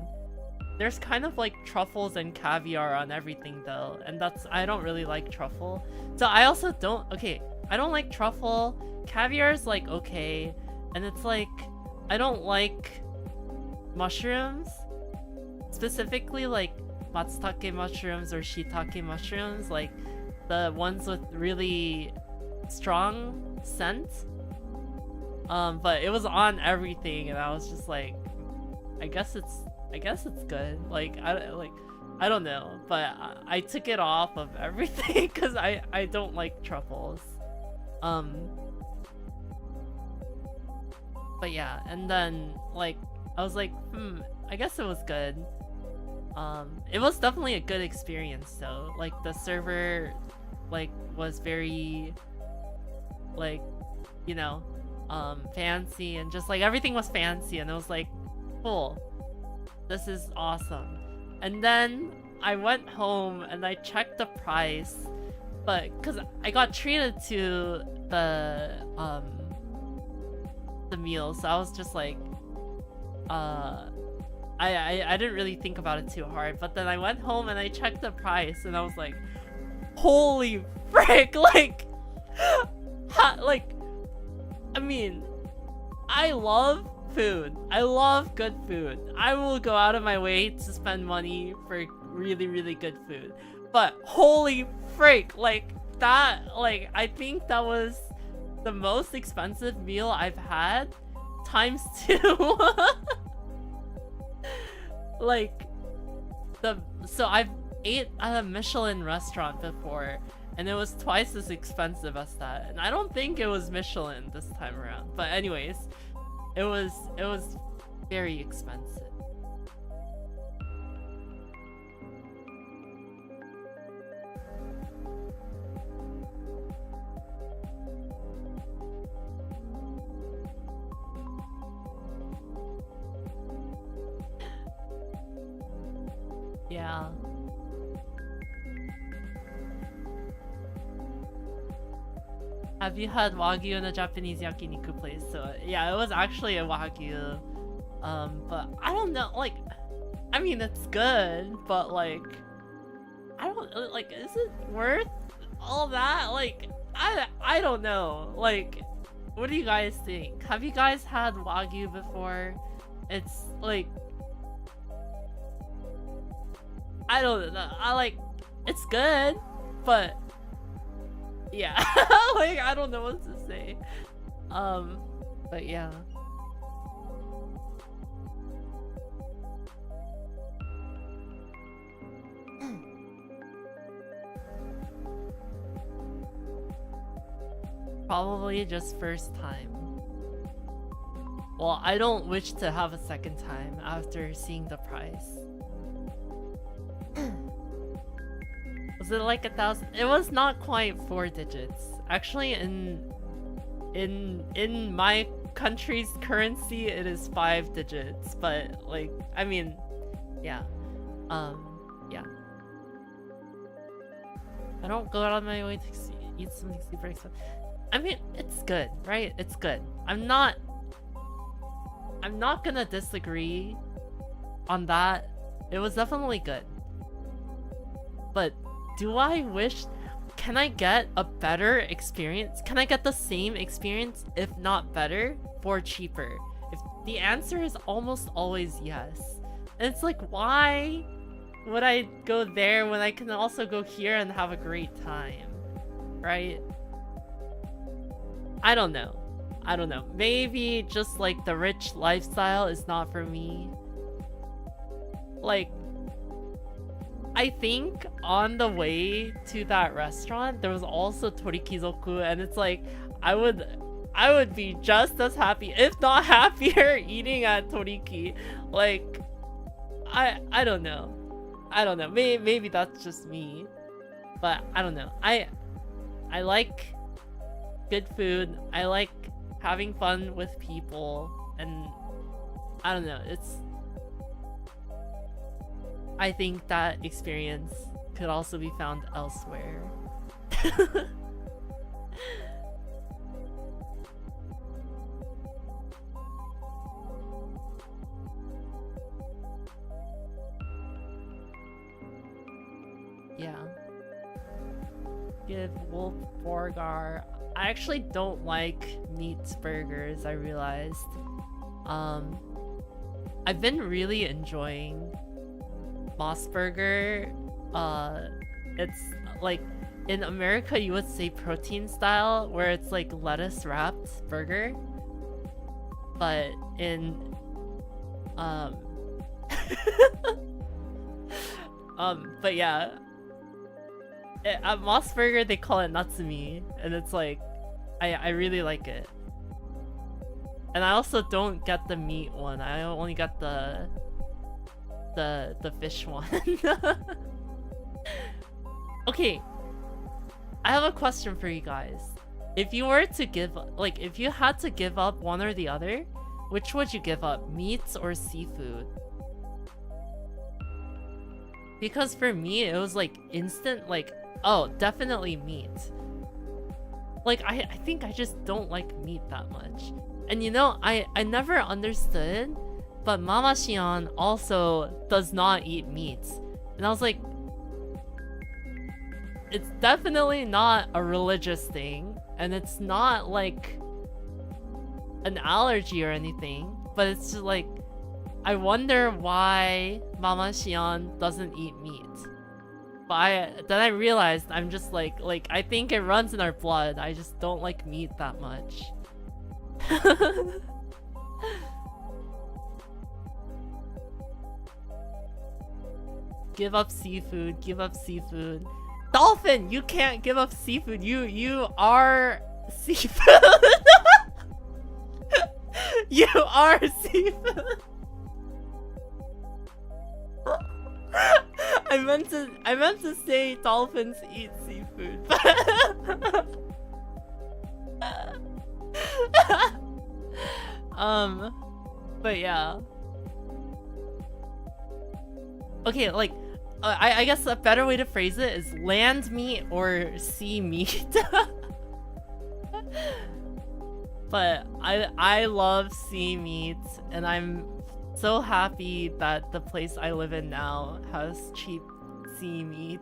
there's kind of like truffles and caviar on everything though, and I don't really like truffle. So I also don't, okay, I don't like truffle. Caviar is like okay, and it's like I don't like mushrooms, specifically like matsutake mushrooms or shiitake mushrooms, like the ones with really strong scent. But it was on everything, and I was just like, I guess it's good. Like I don't know, but I took it off of everything because I don't like truffles. But yeah, and then like I was like, I guess it was good. It was definitely a good experience though. Like the server like was very like, you know, fancy, and just like everything was fancy, and it was like, cool, this is awesome. And then I went home and I checked the price, but because I got treated to the meal, so I was just like, I didn't really think about it too hard. But then I went home and I checked the price, and I was like, holy frick, like like, I mean, I love food. I love good food. I will go out of my way to spend money for really, really good food. But holy frick, like that, like I think that was the most expensive meal I've had times 2. Like so I've ate at a Michelin restaurant before, and it was twice as expensive as that. And I don't think it was Michelin this time around. But anyways, it was very expensive. Yeah. Have you had Wagyu in a Japanese yakiniku place? So yeah, it was actually a Wagyu. But I don't know, like, I mean, it's good, but like, I don't, like, is it worth all that? Like, I don't know. Like, what do you guys think? Have you guys had Wagyu before? It's like, I don't know. It's good, but yeah, like I don't know what to say. But yeah. Probably just first time. Well, I don't wish to have a second time after seeing the price. Was it like 1,000? It was not quite 4 digits. Actually, in my country's currency, it is 5 digits. But like, I mean, yeah, yeah. I don't go out of my way to eat something super expensive. I mean, it's good, right? It's good. I'm not gonna disagree on that. It was definitely good. But do I wish... Can I get a better experience? Can I get the same experience, if not better, for cheaper? If the answer is almost always yes. And it's like, why would I go there when I can also go here and have a great time? Right? I don't know. I don't know. Maybe just like the rich lifestyle is not for me. Like, I think on the way to that restaurant, there was also torikizoku, and it's like, I would be just as happy, if not happier, eating at Toriki. Like, I don't know. I don't know. Maybe that's just me, but I don't know. I like good food. I like having fun with people, and I don't know. I think that experience could also be found elsewhere. Yeah. Give wolp burger. I actually don't like meat burgers, I realized. I've been really enjoying Moss Burger. It's like in America you would say protein style, where it's like lettuce wrapped burger. But in but yeah, at Moss Burger they call it Natsumi, and it's like I really like it. And I also don't get the meat one. I only got the fish one. Okay, I have a question for you guys. If you were to if you had to give up one or the other, which would you give up, meats or seafood? Because for me, it was like instant, like, oh, definitely meat. Like, I think I just don't like meat that much. And you know, I never understood, but Mama Xion also does not eat meat. And I was like, it's definitely not a religious thing, and it's not like an allergy or anything, but it's just like, I wonder why Mama Xion doesn't eat meat. But then I realized I'm just like I think it runs in our blood. I just don't like meat that much. Give up seafood, give up seafood. Dolphin, you can't give up seafood. You are seafood. You are seafood. I meant to say dolphins eat seafood. But yeah. Okay, like I guess a better way to phrase it is land meat or sea meat. But I love sea meat, and I'm so happy that the place I live in now has cheap sea meat.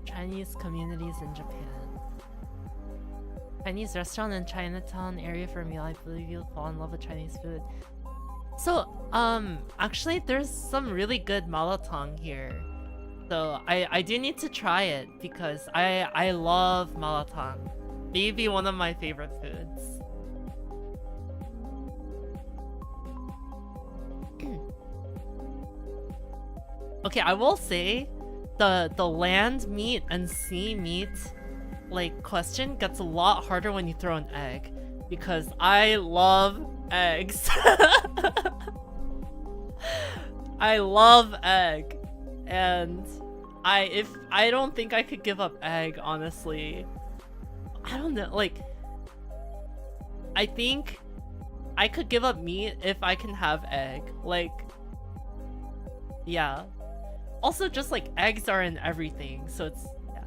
Chinese communities in Japan. Chinese restaurant in Chinatown area for a meal. I believe you'll fall in love with Chinese food. So, actually there's some really good malatang here. So I do need to try it because I love malatang. Maybe one of my favorite foods. Okay, I will say the land meat and sea meat like question gets a lot harder when you throw an egg, because I love eggs. I love egg, and I don't think I could give up egg, honestly. I don't know, like I think I could give up meat if I can have egg. Like, yeah. Also, just like eggs are in everything, so it's, yeah.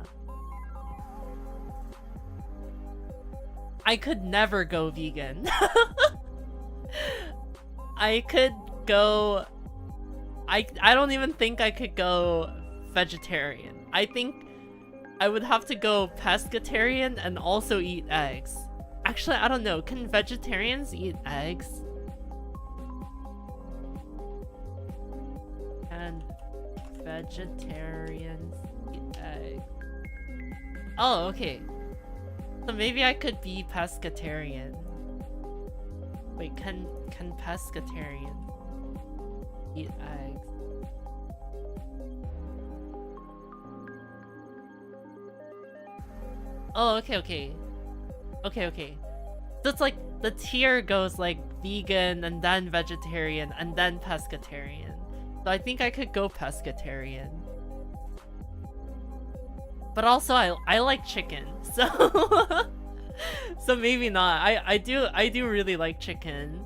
I could never go vegan. I could go, I don't even think I could go vegetarian. I think I would have to go pescatarian and also eat eggs. Actually, I don't know. Can vegetarians eat eggs? And vegetarians eat eggs? Oh, okay. So maybe I could be pescatarian. Wait, can pescatarian eat eggs? Oh, okay. So it's like the tier goes like vegan and then vegetarian and then pescatarian. So I think I could go pescatarian. But also I like chicken, so so maybe not. I do really like chicken.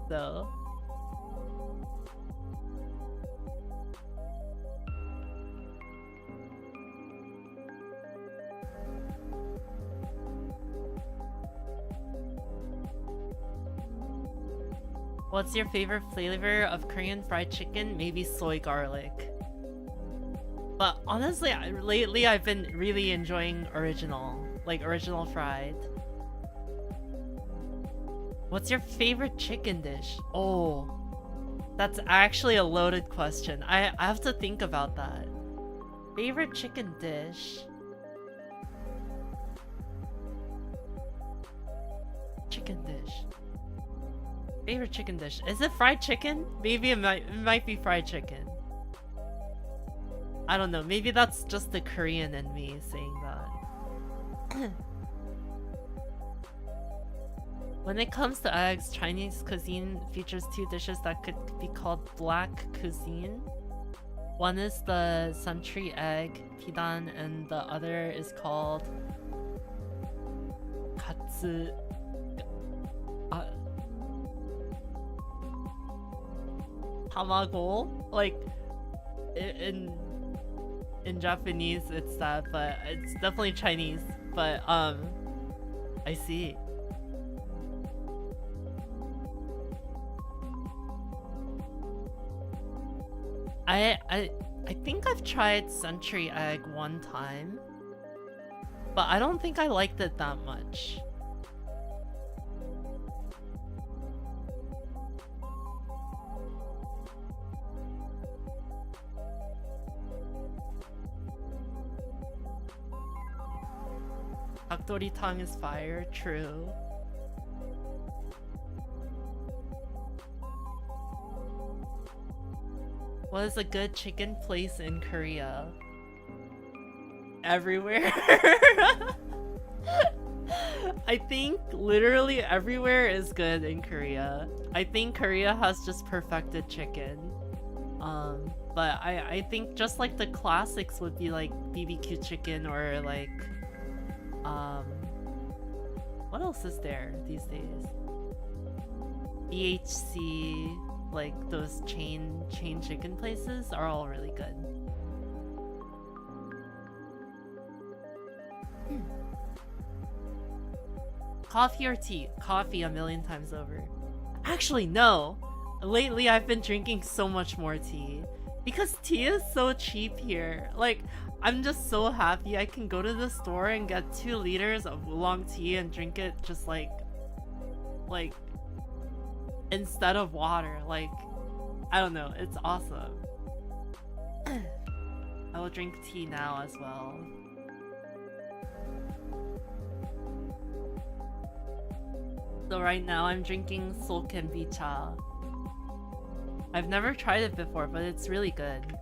So What's your favorite flavor of Korean fried chicken? Maybe soy garlic. But honestly, lately I've been really enjoying original. Like original fried. What's your favorite chicken dish? Oh, that's actually a loaded question. I have to think about that. Favorite chicken dish? Chicken dish. Favorite chicken dish. Is it fried chicken? Maybe it might be fried chicken. I don't know. Maybe that's just the Korean in me saying that. When it comes to eggs, Chinese cuisine features two dishes that could be called black cuisine. One is the sentry egg, pidan, and the other is called katsu. Tamago? Like, in Japanese it's that, but it's definitely Chinese. But, I see. I think I've tried sentry egg one time, but I don't think I liked it that much. Haktori tang is fire, true. What is a good chicken place in Korea? Everywhere. I think literally everywhere is good in Korea. I think Korea has just perfected chicken. But I think just like the classics would be like BBQ chicken or like what else is there these days? BHC, like those chain chicken places are all really good. Coffee or tea? Coffee a million times over. Actually, no. Lately I've been drinking so much more tea because tea is so cheap here. Like, I'm just so happy I can go to the store and get 2 liters of oolong tea and drink it just like instead of water. Like, I don't know, it's awesome. I will drink tea now as well. So right now I'm drinking Solkenbicha. I've never tried it before, but it's really good.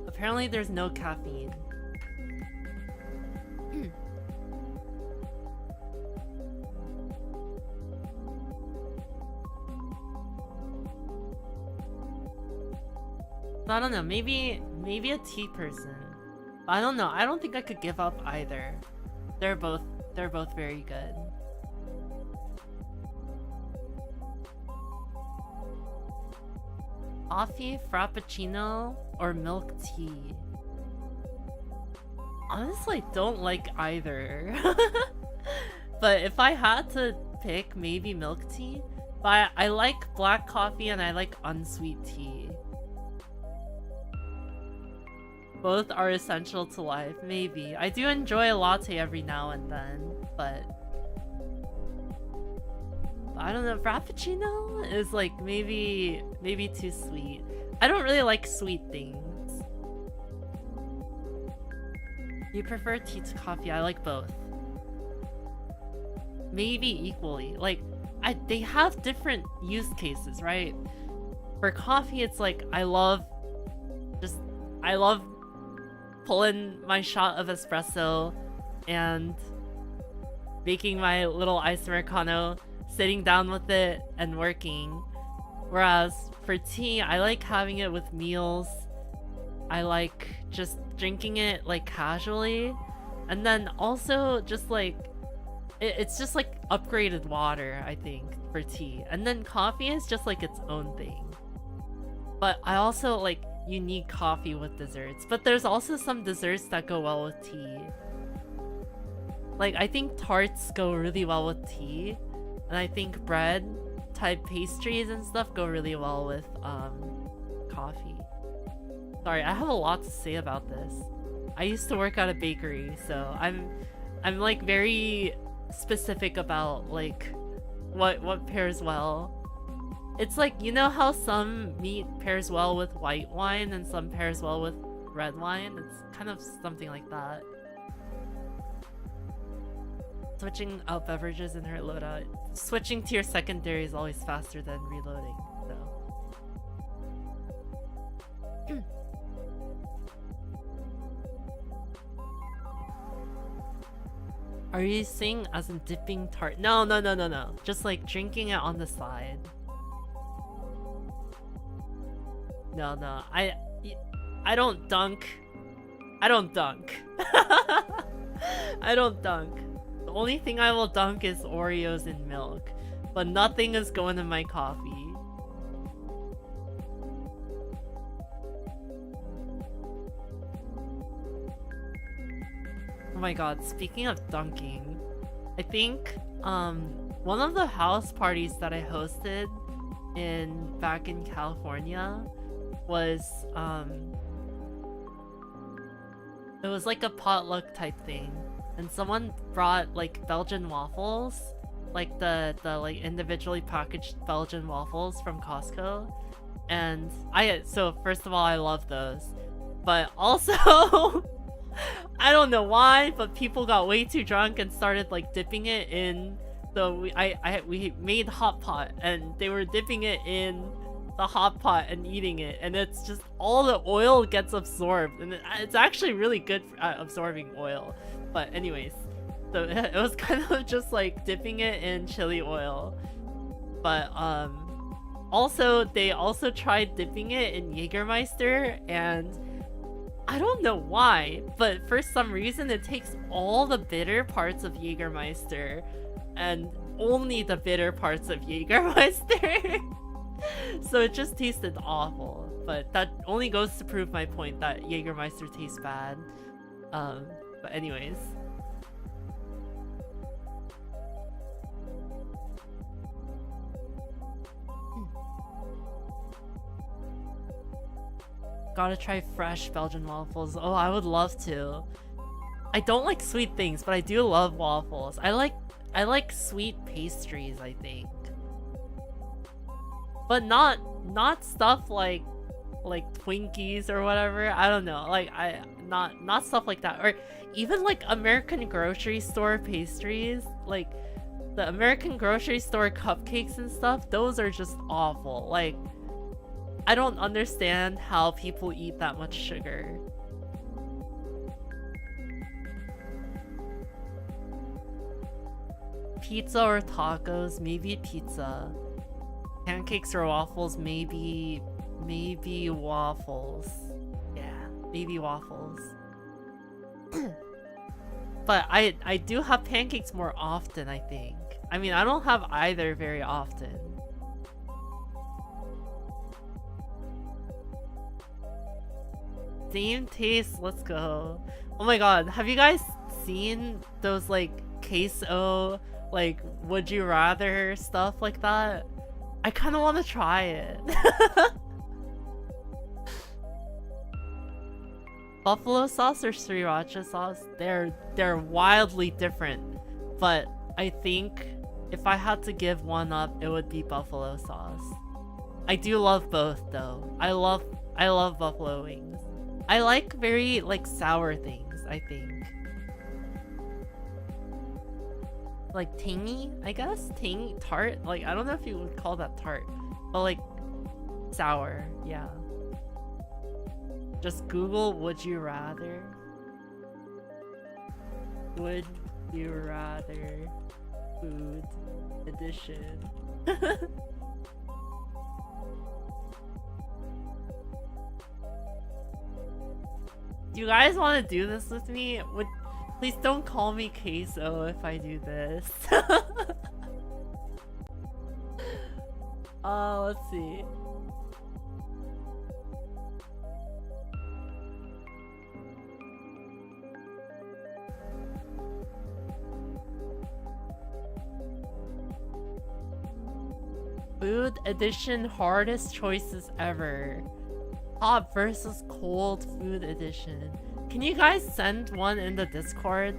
Apparently there's no caffeine. I don't know, maybe a tea person. I don't know, I don't think I could give up either. They're both very good. Coffee, frappuccino, or milk tea? Honestly, I don't like either. But if I had to pick, maybe milk tea. But I like black coffee and I like unsweet tea. Both are essential to life, maybe. I do enjoy a latte every now and then, but I don't know, frappuccino is like maybe too sweet. I don't really like sweet things. You prefer tea to coffee? I like both. Maybe equally. Like, they have different use cases, right? For coffee, it's like I love pulling my shot of espresso and making my little iced Americano, sitting down with it and working. Whereas for tea, I like having it with meals. I like just drinking it like casually. And then also just like, it's just like upgraded water, I think, for tea. And then coffee is just like its own thing. But I also like, you need coffee with desserts. But there's also some desserts that go well with tea. Like, I think tarts go really well with tea. And I think bread, type pastries and stuff go really well with coffee. Sorry, I have a lot to say about this. I used to work at a bakery, so I'm like very specific about like what pairs well. It's like, you know how some meat pairs well with white wine and some pairs well with red wine? It's kind of something like that. Switching out beverages in her loadout. Switching to your secondary is always faster than reloading, so. Are you saying as in dipping tart? No. Just like drinking it on the side. No. I don't dunk. I don't dunk. I don't dunk. The only thing I will dunk is Oreos in milk, but nothing is going in my coffee. Oh my god, speaking of dunking, I think one of the house parties that I hosted back in California was it was like a potluck type thing, and someone brought like Belgian waffles, like the like individually packaged Belgian waffles from Costco, and so first of all, I love those, but also I don't know why, but people got way too drunk and started like dipping it in we made hot pot, and they were dipping it in the hot pot and eating it, and it's just all the oil gets absorbed, and it's actually really good at absorbing oil. But anyways, so it was kind of just like dipping it in chili oil. But also they also tried dipping it in Jägermeister, and I don't know why, but for some reason it takes all the bitter parts of Jägermeister and only the bitter parts of Jägermeister. So it just tasted awful, but that only goes to prove my point that Jägermeister tastes bad. But anyways. Gotta try fresh Belgian waffles. Oh, I would love to. I don't like sweet things, but I do love waffles. I like sweet pastries, I think. But not stuff like Twinkies or whatever. I don't know. Like not stuff like that. Or even like American grocery store pastries, like the American grocery store cupcakes and stuff, those are just awful. Like I don't understand how people eat that much sugar. Pizza or tacos? Maybe pizza. Pancakes or waffles? Maybe waffles. Yeah, maybe waffles. But I do have pancakes more often, I think. I mean, I don't have either very often. Same taste, let's go. Oh my god, have you guys seen those like queso, like would you rather stuff like that? I kind of want to try it. Buffalo sauce or sriracha sauce? They're wildly different, but I think if I had to give one up, it would be buffalo sauce. I do love both though. I love buffalo wings. I like very like sour things, I think. Like tangy, I guess? Tangy, tart? Like, I don't know if you would call that tart, but like sour, yeah. Just Google would you rather. Would you rather food edition. Do you guys want to do this with me? Please don't call me queso if I do this. Let's see. Food edition hardest choices ever. Hot versus cold food edition. Can you guys send one in the Discord?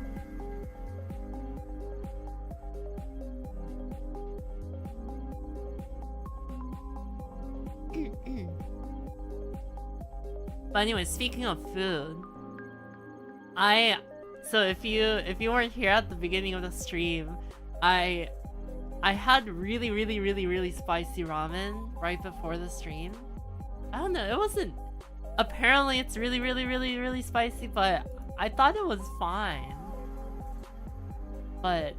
But anyway, speaking of food, so if you weren't here at the beginning of the stream, I had really spicy ramen right before the stream. I don't know, it wasn't, apparently it's really spicy, but I thought it was fine. But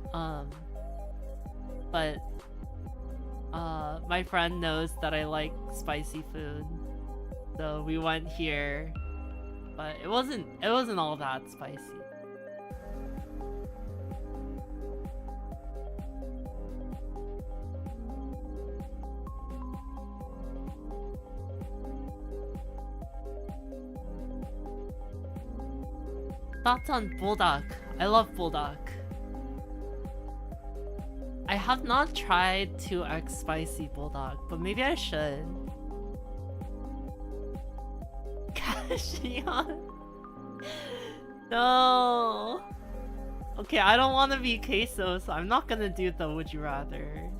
my friend knows that I like spicy food, so we went here, but it wasn't all that spicy. Thoughts on bulldog? I love bulldog. I have not tried 2x spicy bulldog, but maybe I should. Cashion. No. Okay, I don't want to be queso, so I'm not gonna do the would you rather.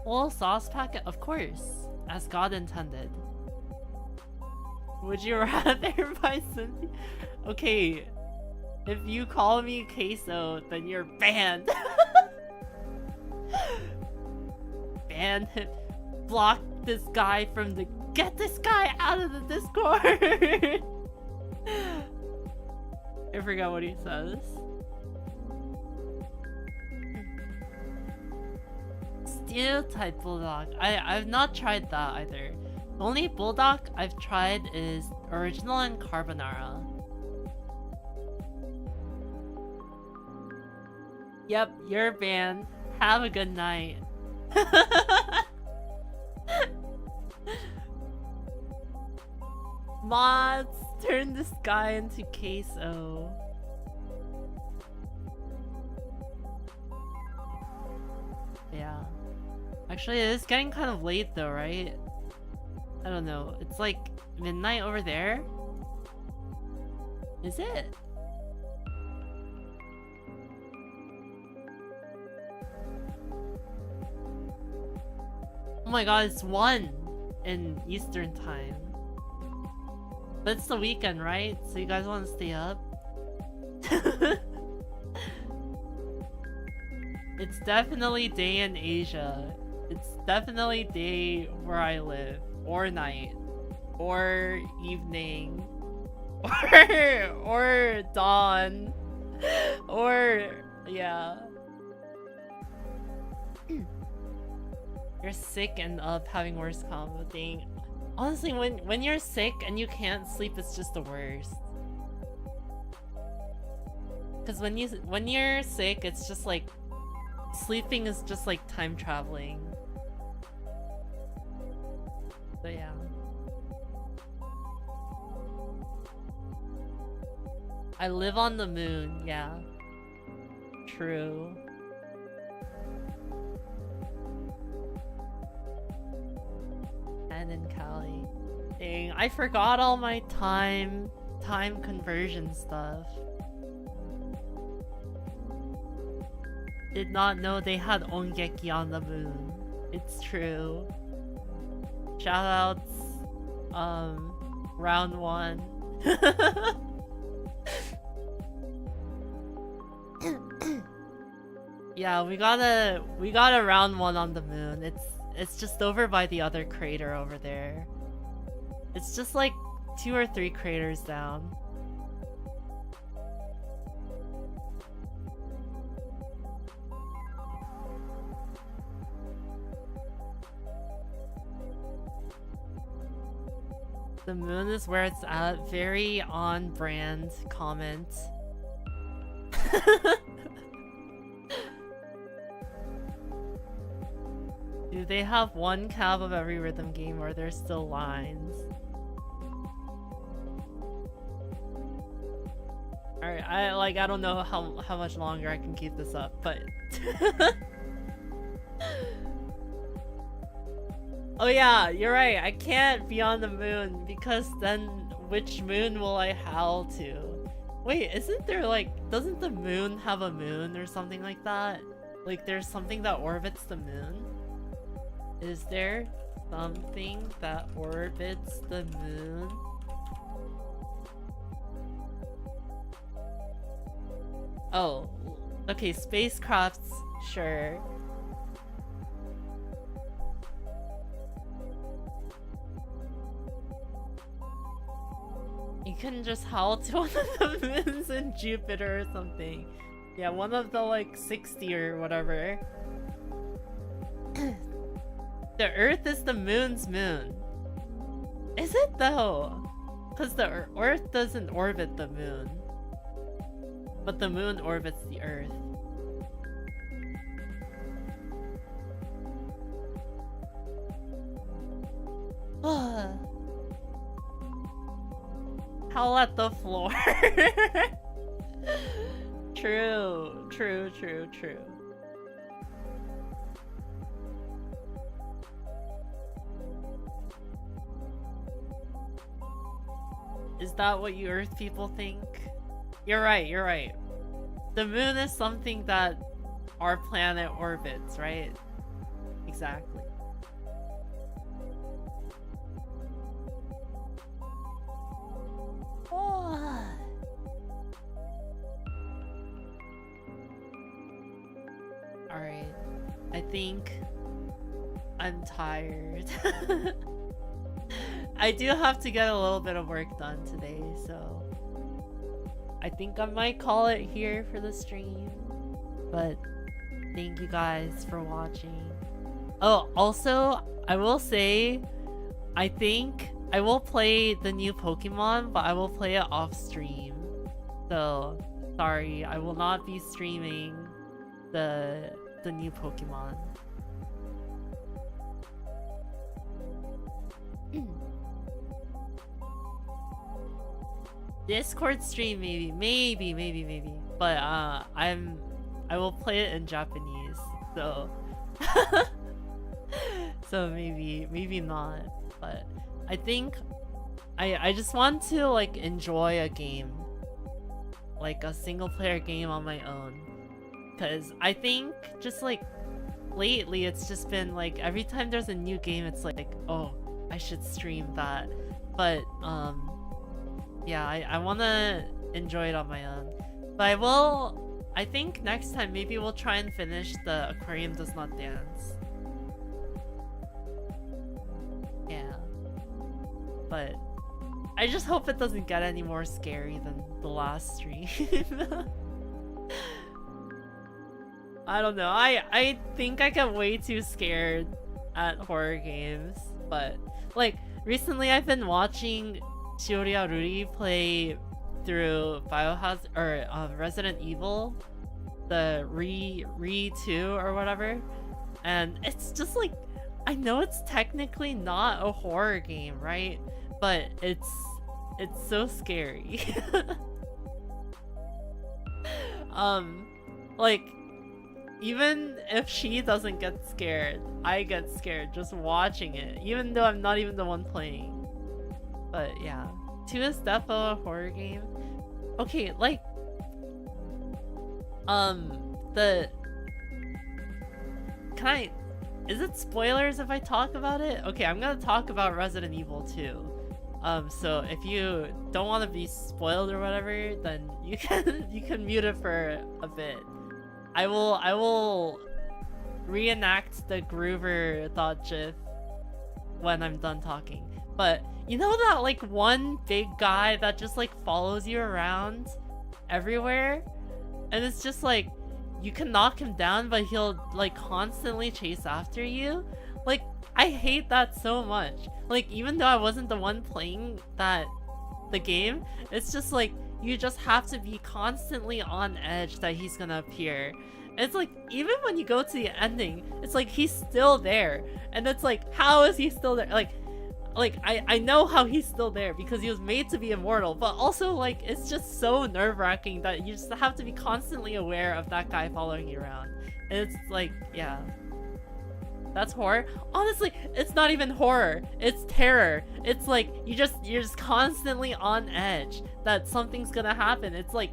Full sauce packet? Of course. As God intended. Would you rather buy Synthion? Okay. If you call me queso, then you're banned. Banned. Block this guy from the... Get this guy out of the Discord! I forgot what he says. Steel type bulldog. I've not tried that either. The only bulldog I've tried is original and carbonara. Yep, you're banned. Have a good night. Mods, turn this guy into queso. Yeah. Actually, it is getting kind of late though, right? I don't know. It's like midnight over there? Is it? Oh my god, it's 1 in Eastern time. But it's the weekend, right? So you guys want to stay up? It's definitely day in Asia. It's definitely day where I live. Or night. Or evening. Or dawn. Or... yeah. You're sick and up having worse combo thing. Honestly, when you're sick and you can't sleep, it's just the worst. Because when you're sick, it's just like sleeping is just like time traveling. So yeah. I live on the moon, yeah. True. And in Cali. Dang, I forgot all my time conversion stuff. Did not know they had ongeki on the moon. It's true. Shoutouts, round 1. Yeah, we got a round 1 on the moon. It's just over by the other crater over there. It's just like 2 or 3 craters down. The moon is where it's at. Very on brand comment. Do they have one cab of every rhythm game or are there still lines? Alright, I don't know how much longer I can keep this up, but oh yeah, you're right. I can't be on the moon because then which moon will I howl to? Wait, isn't there like, doesn't the moon have a moon or something like that? Like there's something that orbits the moon? Is there something that orbits the moon? Oh, okay, spacecrafts, sure. You can just howl to one of the moons in Jupiter or something. Yeah, one of the like 60 or whatever. The Earth is the moon's moon. Is it though? Because the Earth doesn't orbit the moon. But the moon orbits the Earth. Howl at the floor. True. Is that what you Earth people think? You're right. The moon is something that our planet orbits, right? Exactly. Oh. Alright. I think I'm tired. I do have to get a little bit of work done today, so I think I might call it here for the stream. But thank you guys for watching. Oh, also, I will say, I think I will play the new Pokemon, but I will play it off stream. So, sorry, I will not be streaming the new Pokemon. Discord stream maybe. But I will play it in Japanese, so so maybe not. But I think I just want to like enjoy a game, like a single player game on my own, because I think just like lately it's just been like every time there's a new game it's like, oh, I should stream that. But yeah, I want to enjoy it on my own. But I think next time maybe we'll try and finish the Aquarium Does Not Dance. Yeah. But I just hope it doesn't get any more scary than the last stream. I don't know. I think I get way too scared at horror games. But like recently I've been watching Shiori Aruri play through Biohazard or Resident Evil, the Re 2 or whatever, and it's just like, I know it's technically not a horror game, right? But it's so scary. Like even if she doesn't get scared, I get scared just watching it, even though I'm not even the one playing. But yeah, 2 is defo a horror game. Okay, like is it spoilers if I talk about it? Okay, I'm gonna talk about Resident Evil 2. So if you don't want to be spoiled or whatever, then you can mute it for a bit. I will reenact the Groover thought gif when I'm done talking. But you know that like one big guy that just like follows you around everywhere? And it's just like, you can knock him down, but he'll like constantly chase after you? Like, I hate that so much. Like, even though I wasn't the one playing the game, it's just like, you just have to be constantly on edge that he's gonna appear. And it's like, even when you go to the ending, it's like he's still there. And it's like, how is he still there? Like, like I know how he's still there because he was made to be immortal, but also like it's just so nerve-wracking that you just have to be constantly aware of that guy following you around. And it's like, yeah. That's horror. Honestly, it's not even horror. It's terror. It's like you're just constantly on edge that something's gonna happen. It's like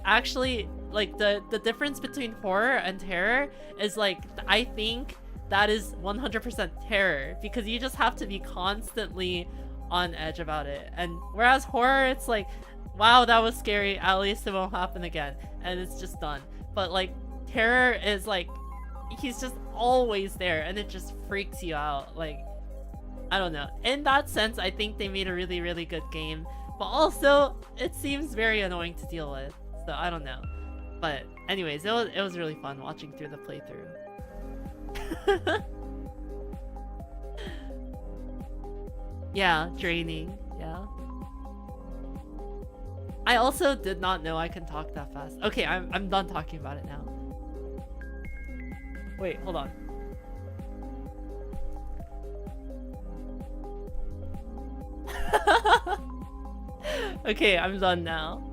actually like the difference between horror and terror is like I think that is 100% terror because you just have to be constantly on edge about it. And whereas horror, it's like, wow, that was scary. At least it won't happen again, and it's just done. But like terror is like he's just always there and it just freaks you out. Like, I don't know. In that sense, I think they made a really, really good game. But also, it seems very annoying to deal with. So, I don't know. But anyways, it was really fun watching through the playthrough. Yeah, draining. Yeah. I also did not know I can talk that fast. Okay, I'm done talking about it now. Wait, hold on. Okay, I'm done now.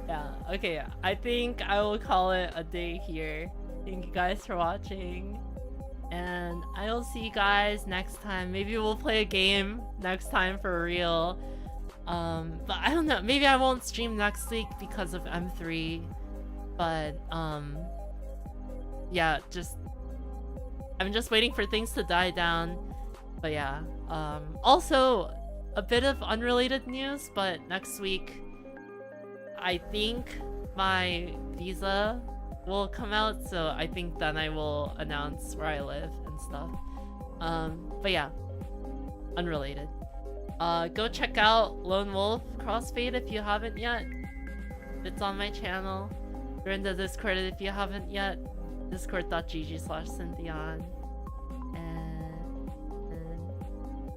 Yeah, okay, I think I will call it a day here. Thank you guys for watching. And I will see you guys next time. Maybe we'll play a game next time for real. But I don't know, maybe I won't stream next week because of M3, but yeah, I'm just waiting for things to die down. But yeah, also a bit of unrelated news, but next week I think my visa will come out, so I think then I will announce where I live and stuff. But yeah, unrelated. Go check out Lone Wolf Crossfade if you haven't yet. It's on my channel. Join the Discord if you haven't yet. Discord.gg/Synthion. And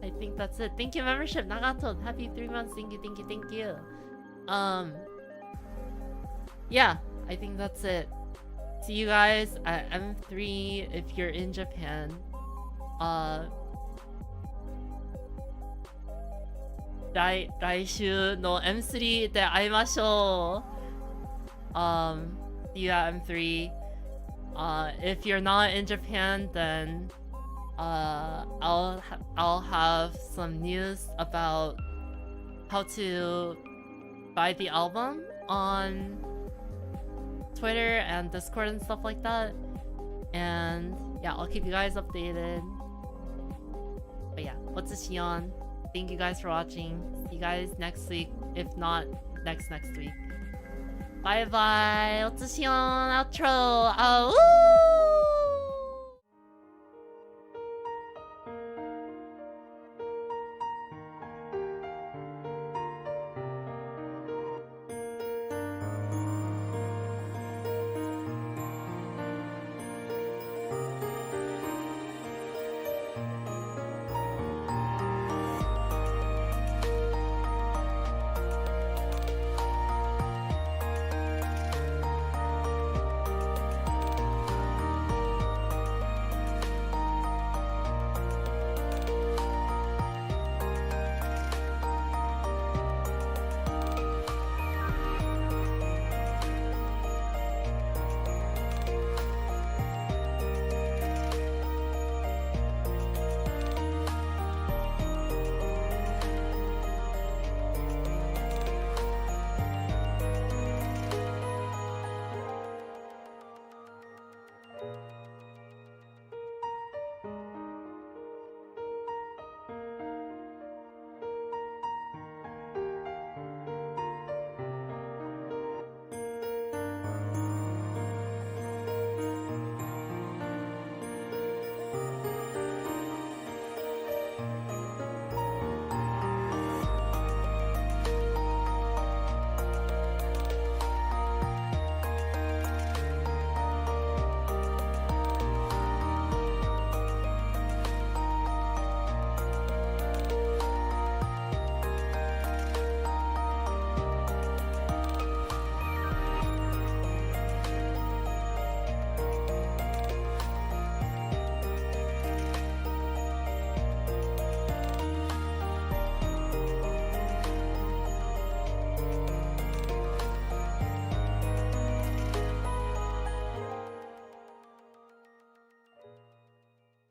I think that's it. Thank you, membership. Nagato, happy 3 months. Thank you, thank you, thank you. Yeah, I think that's it. See you guys at M3 if you're in Japan. 来週の M3 で会いましょう。See you at M3. If you're not in Japan, then I'll have some news about how to buy the album on Twitter and Discord and stuff like that. And yeah, I'll keep you guys updated. But yeah, what's a Shion? Thank you guys for watching. See you guys next week, if not next week. Bye bye. What's a Shion outro? Oh.